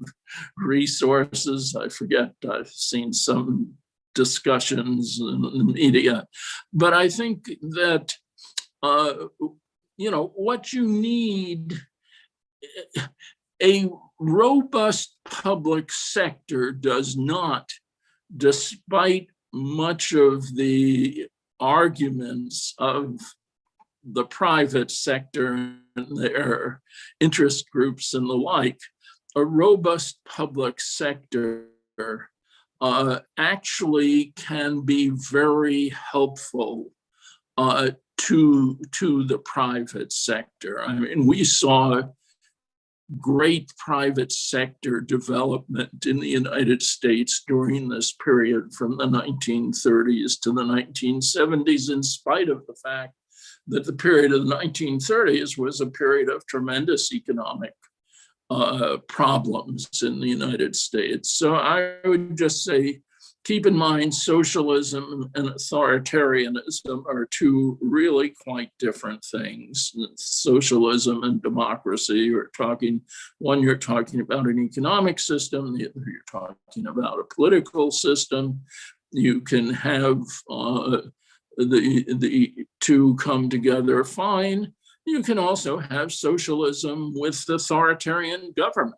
resources. I forget, I've seen some discussions in the media, but I think that, what you need, a robust public sector does not, despite much of the arguments of the private sector and their interest groups and the like, a robust public sector actually can be very helpful to the private sector. I mean, we saw great private sector development in the United States during this period from the 1930s to the 1970s, in spite of the fact that the period of the 1930s was a period of tremendous economic problems in the United States. So I would just say, keep in mind, socialism and authoritarianism are two really quite different things. Socialism and democracy, you're talking about an economic system, the other you're talking about a political system. You can have the two come together fine. You can also have socialism with authoritarian government,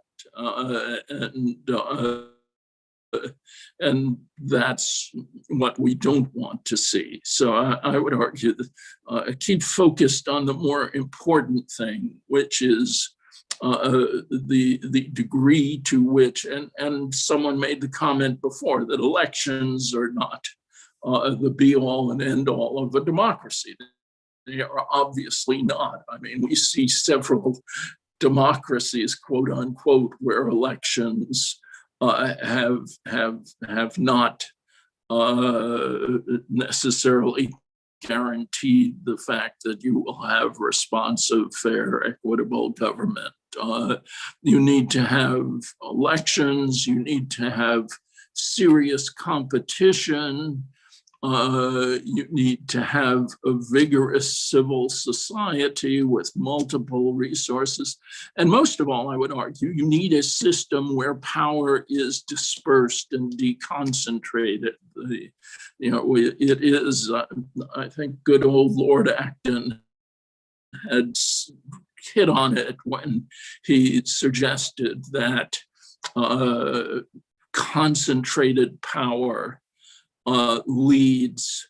and that's what we don't want to see. So I would argue that keep focused on the more important thing, which is the degree to which, and someone made the comment before that elections are not the be all and end all of a democracy. They are obviously not. I mean, we see several democracies, quote unquote, where elections have not necessarily guaranteed the fact that you will have responsive, fair, equitable government. You need to have elections. You need to have serious competition. You need to have a vigorous civil society with multiple resources. And most of all, I would argue, you need a system where power is dispersed and deconcentrated. It is, I think good old Lord Acton had hit on it when he suggested that concentrated power leads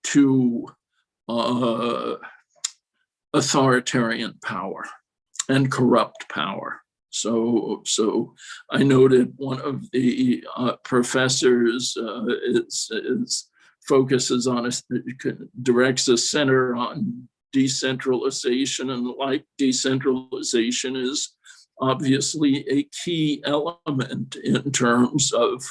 to authoritarian power and corrupt power. So I noted one of the professors focuses on directs a center on decentralization, and like decentralization is obviously a key element in terms of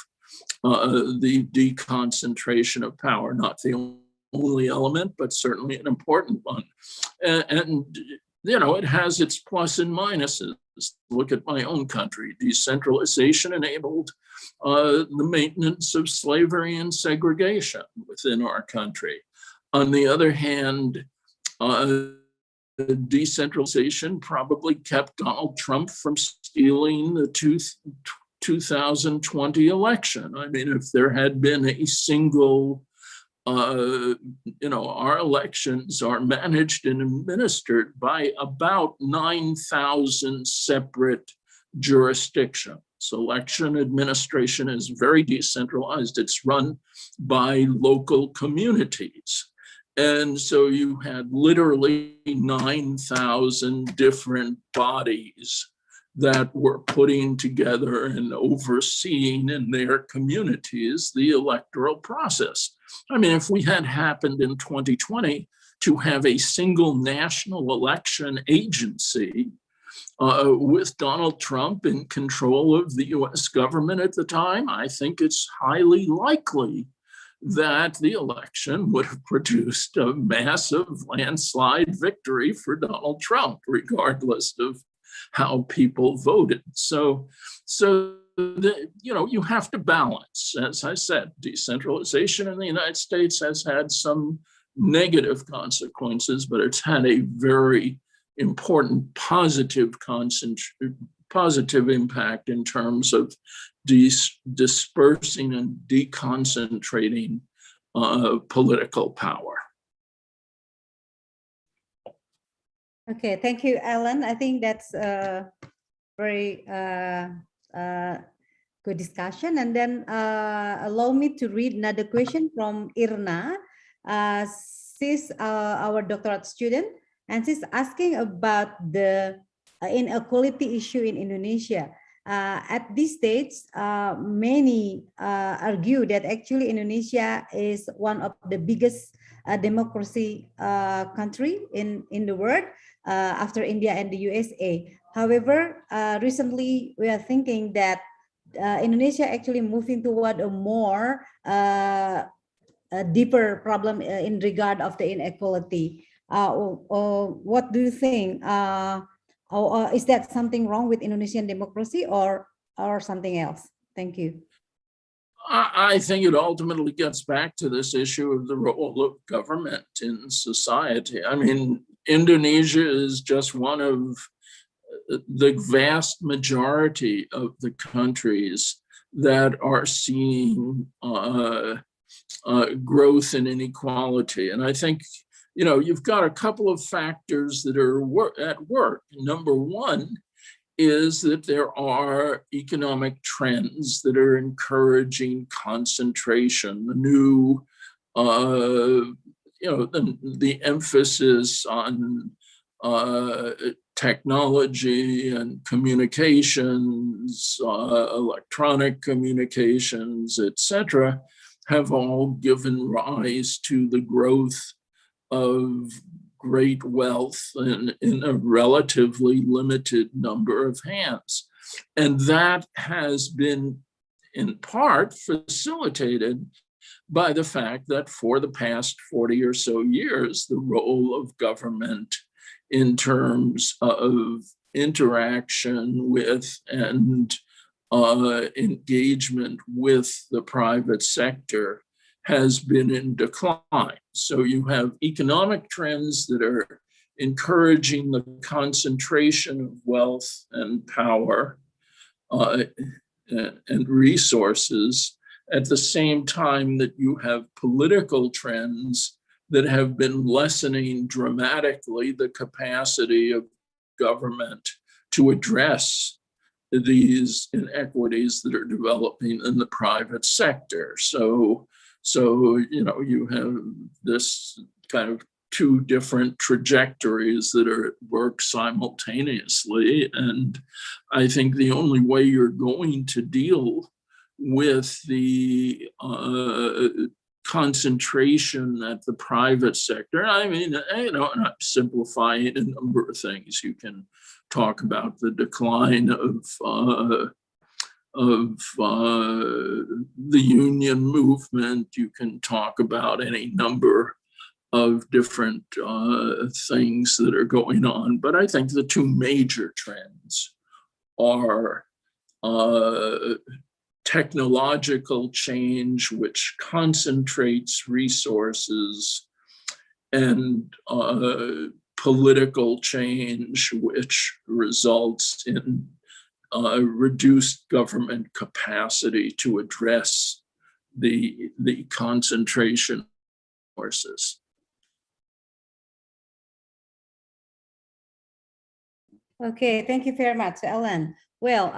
the deconcentration of power, not the only element, but certainly an important one. And it has its plus and minuses. Look at my own country. Decentralization enabled the maintenance of slavery and segregation within our country. On the other hand, decentralization probably kept Donald Trump from stealing the 2020 election. I mean, if there had been a single, our elections are managed and administered by about 9,000 separate jurisdictions. Election administration is very decentralized. It's run by local communities. And so you had literally 9,000 different bodies that were putting together and overseeing in their communities the electoral process. I mean, if we had happened in 2020 to have a single national election agency with Donald Trump in control of the US government at the time, I think it's highly likely that the election would have produced a massive landslide victory for Donald Trump, regardless of how people voted. So you have to balance. As I said, decentralization in the United States has had some negative consequences, but it's had a very important positive impact in terms of dispersing and deconcentrating political power. Okay, thank you, Alan. I think that's a very good discussion. And then allow me to read another question from Irna. She's our doctorate student, and she's asking about the inequality issue in Indonesia. At this stage, many argue that actually Indonesia is one of the biggest democracy country in the world after India and the USA. However, recently we are thinking that Indonesia actually moving toward a more a deeper problem in regard of the inequality. What do you think? Or is that something wrong with Indonesian democracy or something else? Thank you. I think it ultimately gets back to this issue of the role of government in society. I mean, Indonesia is just one of the vast majority of the countries that are seeing growth in inequality. And I think, you know, you've got a couple of factors that are at work. Number one is that there are economic trends that are encouraging concentration. The new, you know, the emphasis on technology and communications, electronic communications, etc., have all given rise to the growth of great wealth in a relatively limited number of hands. And that has been in part facilitated by the fact that for the past 40 or so years, the role of government in terms of interaction with and engagement with the private sector has been in decline. So you have economic trends that are encouraging the concentration of wealth and power and resources at the same time that you have political trends that have been lessening dramatically the capacity of government to address these inequities that are developing in the private sector. So you know, you have this kind of two different trajectories that are at work simultaneously. And I think the only way you're going to deal with the concentration at the private sector, I mean, you know, I'm simplifying a number of things. You can talk about the decline of the union movement. You can talk about any number of different things that are going on. But I think the two major trends are technological change, which concentrates resources, and political change, which results in reduced government capacity to address the concentration of resources. Okay, thank you very much, Ellen. Well,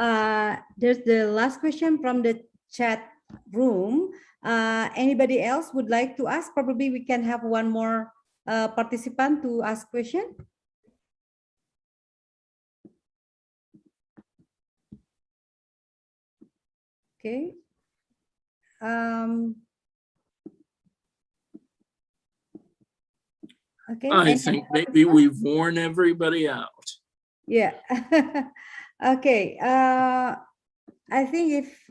there's the last question from the chat room. Anybody else would like to ask? Probably we can have one more participant to ask question. Okay. Okay. I think maybe we've worn everybody out. Yeah. Okay. I think if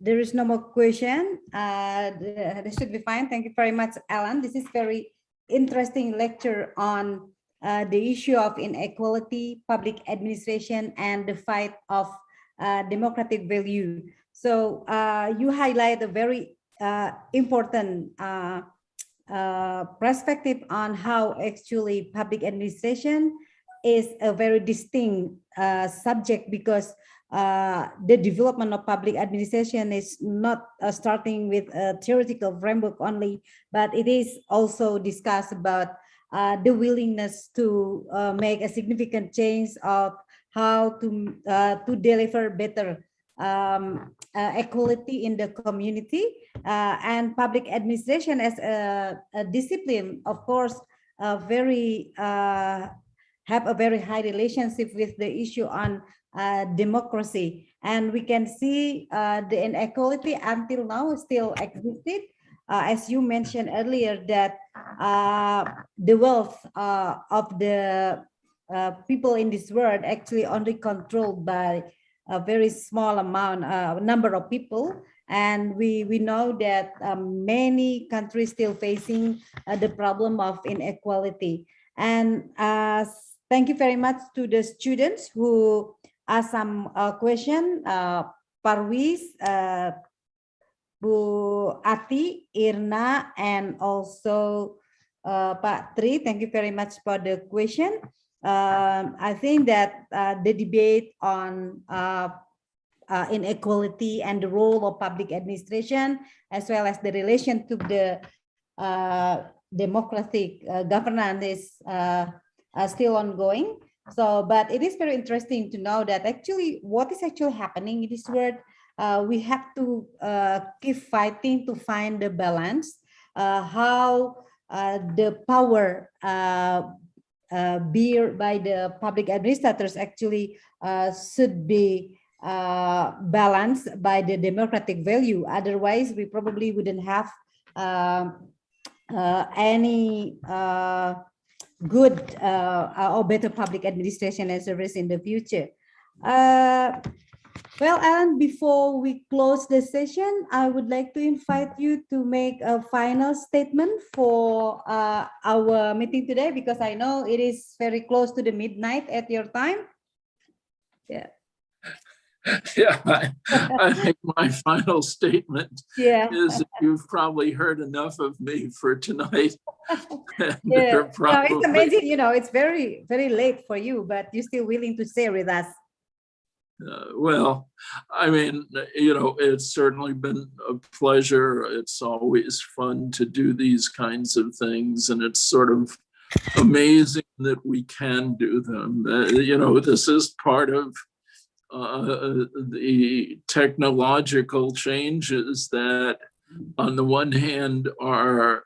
there is no more question, this should be fine. Thank you very much, Alan. This is very interesting lecture on the issue of inequality, public administration, and the fight of democratic value. So you highlight a very important perspective on how actually public administration is a very distinct subject, because the development of public administration is not starting with a theoretical framework only, but it is also discussed about the willingness to make a significant change of how to deliver better equality in the community, and public administration as a discipline, of course, have a very high relationship with the issue on democracy. And we can see the inequality until now still existed. As you mentioned earlier, that the wealth of the people in this world actually only controlled by a very small number of people. And we know that many countries still facing the problem of inequality. And thank you very much to the students who asked some question. Parwiz, Bu Ati, Irna, and also Pak Tri, thank you very much for the question. I think that the debate on inequality and the role of public administration, as well as the relation to the democratic governance is still ongoing. So, but it is very interesting to know that actually what is actually happening in this world. We have to keep fighting to find the balance, how the power bear by the public administrators actually should be balanced by the democratic value. Otherwise, we probably wouldn't have any good or better public administration and service in the future. Well, Alan, before we close the session, I would like to invite you to make a final statement for our meeting today, because I know it is very close to the midnight at your time. Yeah. Yeah, I think my final statement is that you've probably heard enough of me for tonight. Yeah, no, it's amazing. You know, it's very, very late for you, but you're still willing to share with us. Well, I mean, you know, it's certainly been a pleasure. It's always fun to do these kinds of things, and it's sort of amazing that we can do them. You know, this is part of the technological changes that, on the one hand, are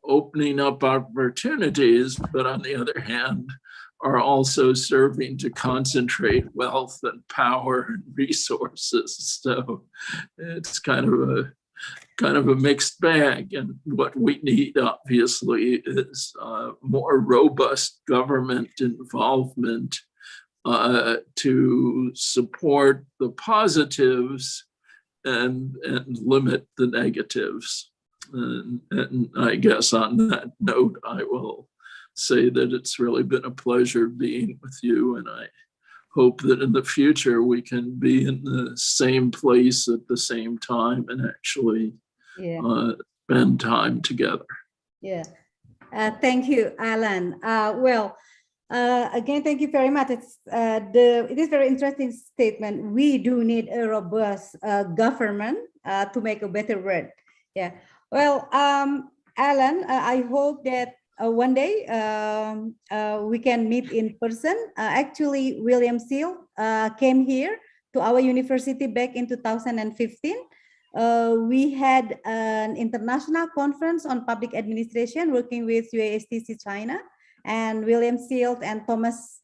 opening up opportunities, but on the other hand, are also serving to concentrate wealth and power and resources. So it's kind of a mixed bag. And what we need, obviously, is more robust government involvement to support the positives and limit the negatives. And I guess on that note, I will say that it's really been a pleasure being with you, and I hope that in the future we can be in the same place at the same time and actually spend time together. Yeah. Thank you, Alan. Again, thank you very much. It is very interesting statement. We do need a robust government to make a better world. Yeah. Well, Alan, I hope that one day we can meet in person. Actually, William Seal came here to our university back in 2015. We had an international conference on public administration working with UASTC China, and William Seal and Thomas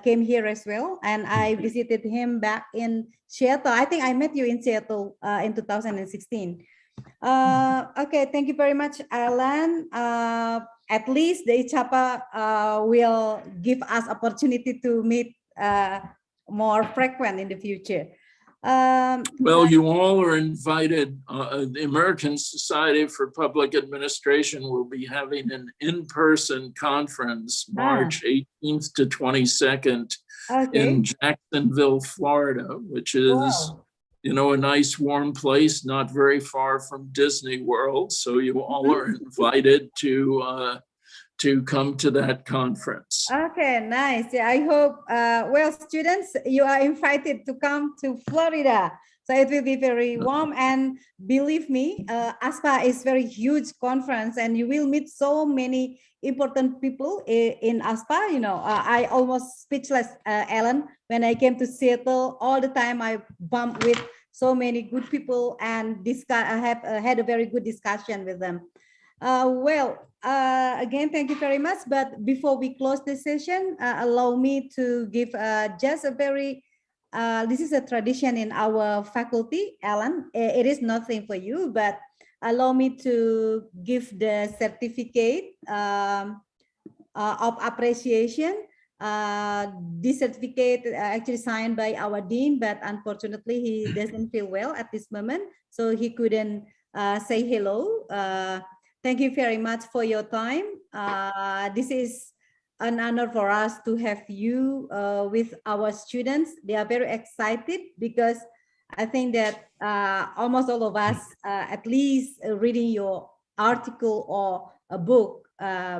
came here as well. And I visited him back in Seattle. I think I met you in Seattle in 2016. Okay, thank you very much, Alan. At least the ICHAPA will give us opportunity to meet more frequent in the future. Well, you all are invited. The American Society for Public Administration will be having an in-person conference March 18th to 22nd in Jacksonville, Florida, which is you know, a nice warm place, not very far from Disney World. So you all are invited to come to that conference. Okay, nice. Yeah, I hope, well, students, you are invited to come to Florida. So it will be very warm, and believe me, ASPA is very huge conference, and you will meet so many important people in ASPA. You know, I almost speechless, Ellen, when I came to Seattle. All the time I bumped with so many good people and I have had a very good discussion with them. Again, thank you very much. But before we close this session, allow me to give just a very, this is a tradition in our faculty, Alan. It is nothing for you, but allow me to give the certificate of appreciation. This certificate actually signed by our dean, but unfortunately he doesn't feel well at this moment, so he couldn't say hello. Thank you very much for your time. This is an honor for us to have you with our students. They are very excited because I think that almost all of us, at least reading your article or a book,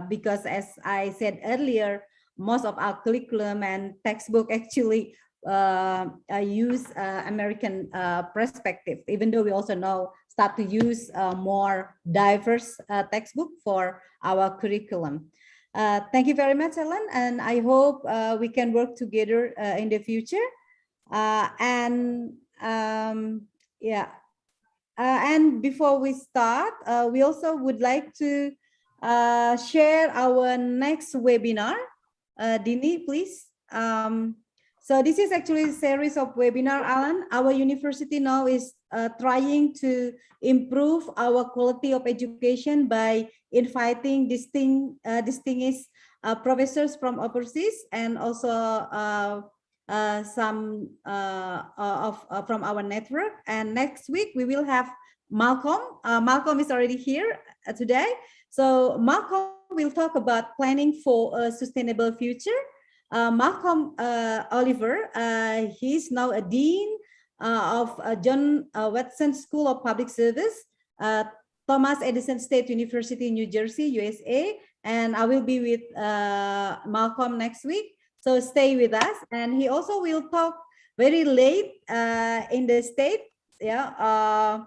because as I said earlier, most of our curriculum and textbook actually use American perspective, even though we also now start to use more diverse textbook for our curriculum. Thank you very much, Ellen, and I hope we can work together in the future. And before we start, we also would like to share our next webinar. Dini, please. So this is actually a series of webinar, Alan. Our university now is trying to improve our quality of education by inviting distinguished professors from overseas and also some from our network. And next week we will have Malcolm. Malcolm is already here today. So Malcolm will talk about planning for a sustainable future. Malcolm Oliver, he's now a dean of John Watson School of Public Service, Thomas Edison State University, New Jersey, USA. And I will be with Malcolm next week. So stay with us. And he also will talk very late in the state. Yeah.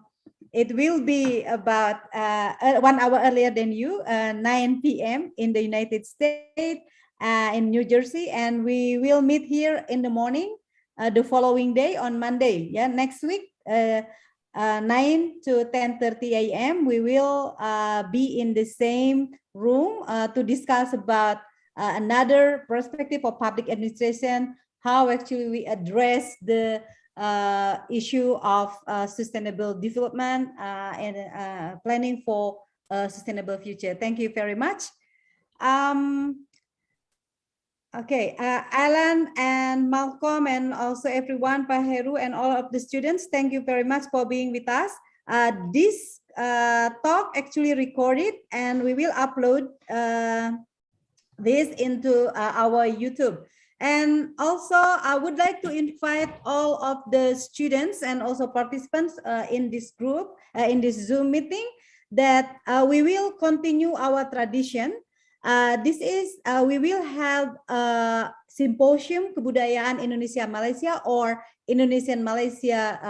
It will be about 1 hour earlier than you, 9 p.m. in the United States, in New Jersey, and we will meet here in the morning, the following day on Monday. Yeah, next week, 9 to 10:30 a.m. We will be in the same room to discuss about another perspective of public administration, how actually we address the issue of sustainable development and planning for a sustainable future. Thank you very much. Okay, Alan and Malcolm and also everyone, Pak Heru and all of the students, thank you very much for being with us. This talk actually recorded and we will upload this into our YouTube. And also, I would like to invite all of the students and also participants in this group, in this Zoom meeting, that we will continue our tradition. We will have a symposium Kebudayaan Indonesia Malaysia or Indonesian Malaysia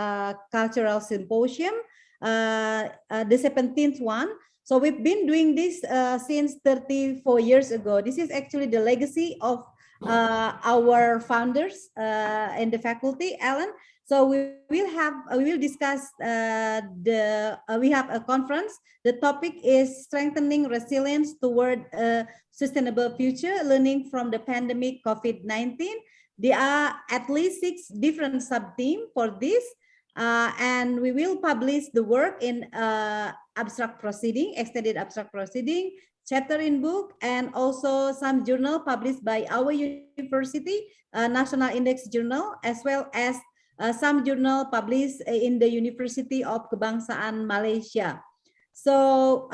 Cultural Symposium, the 17th one. So we've been doing this since 34 years ago. This is actually the legacy of our founders in the faculty, Alan. So we will discuss we have a conference. The topic is strengthening resilience toward a sustainable future, learning from the pandemic COVID-19. There are at least 6 different sub-themes for this. And we will publish the work in abstract proceeding, extended abstract proceeding, chapter in book, and also some journal published by our university, National Index Journal, as well as some journal published in the University of Kebangsaan Malaysia. So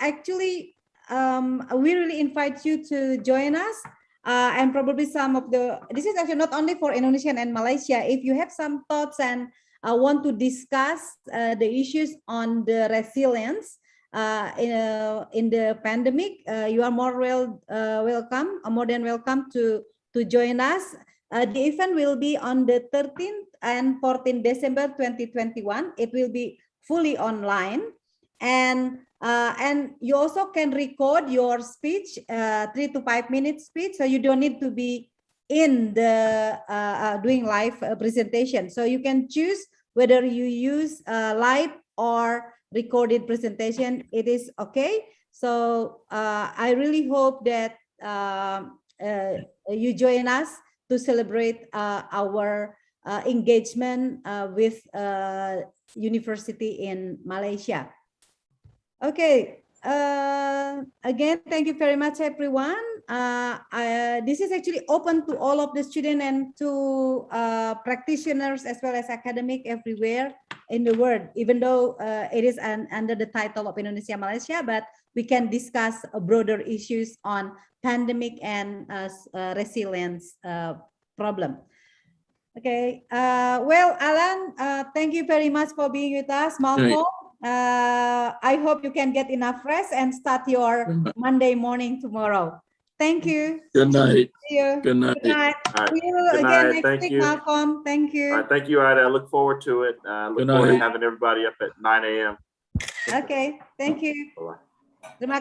actually, we really invite you to join us. And probably some of this is actually not only for Indonesian and Malaysia. If you have some thoughts and want to discuss the issues on the resilience in the pandemic, you are more than welcome to join us. The event will be on the 13th and 14th December 2021. It will be fully online, and you also can record your speech, 3 to 5 minute speech, so you don't need to be in the doing live presentation. So you can choose whether you use live or recorded presentation, it is okay. So I really hope that you join us to celebrate our engagement with university in Malaysia. Okay. Again, thank you very much, everyone. This is actually open to all of the students and to practitioners as well as academic everywhere in the world, even though it is under the title of Indonesia Malaysia, but we can discuss broader issues on pandemic and resilience problem. Okay. Well, Alan, thank you very much for being with us. Malcolm, I hope you can get enough rest and start your Monday morning tomorrow. Thank you. Good night. See you. Good night. Good night. All right. See you Good again night. next Thank week, you. Malcolm. Thank you. All right, thank you, Ida. I look forward to it. Look Good forward to night. having everybody up at 9 a.m. Okay. Thank you. Bye-bye. Terima kasih.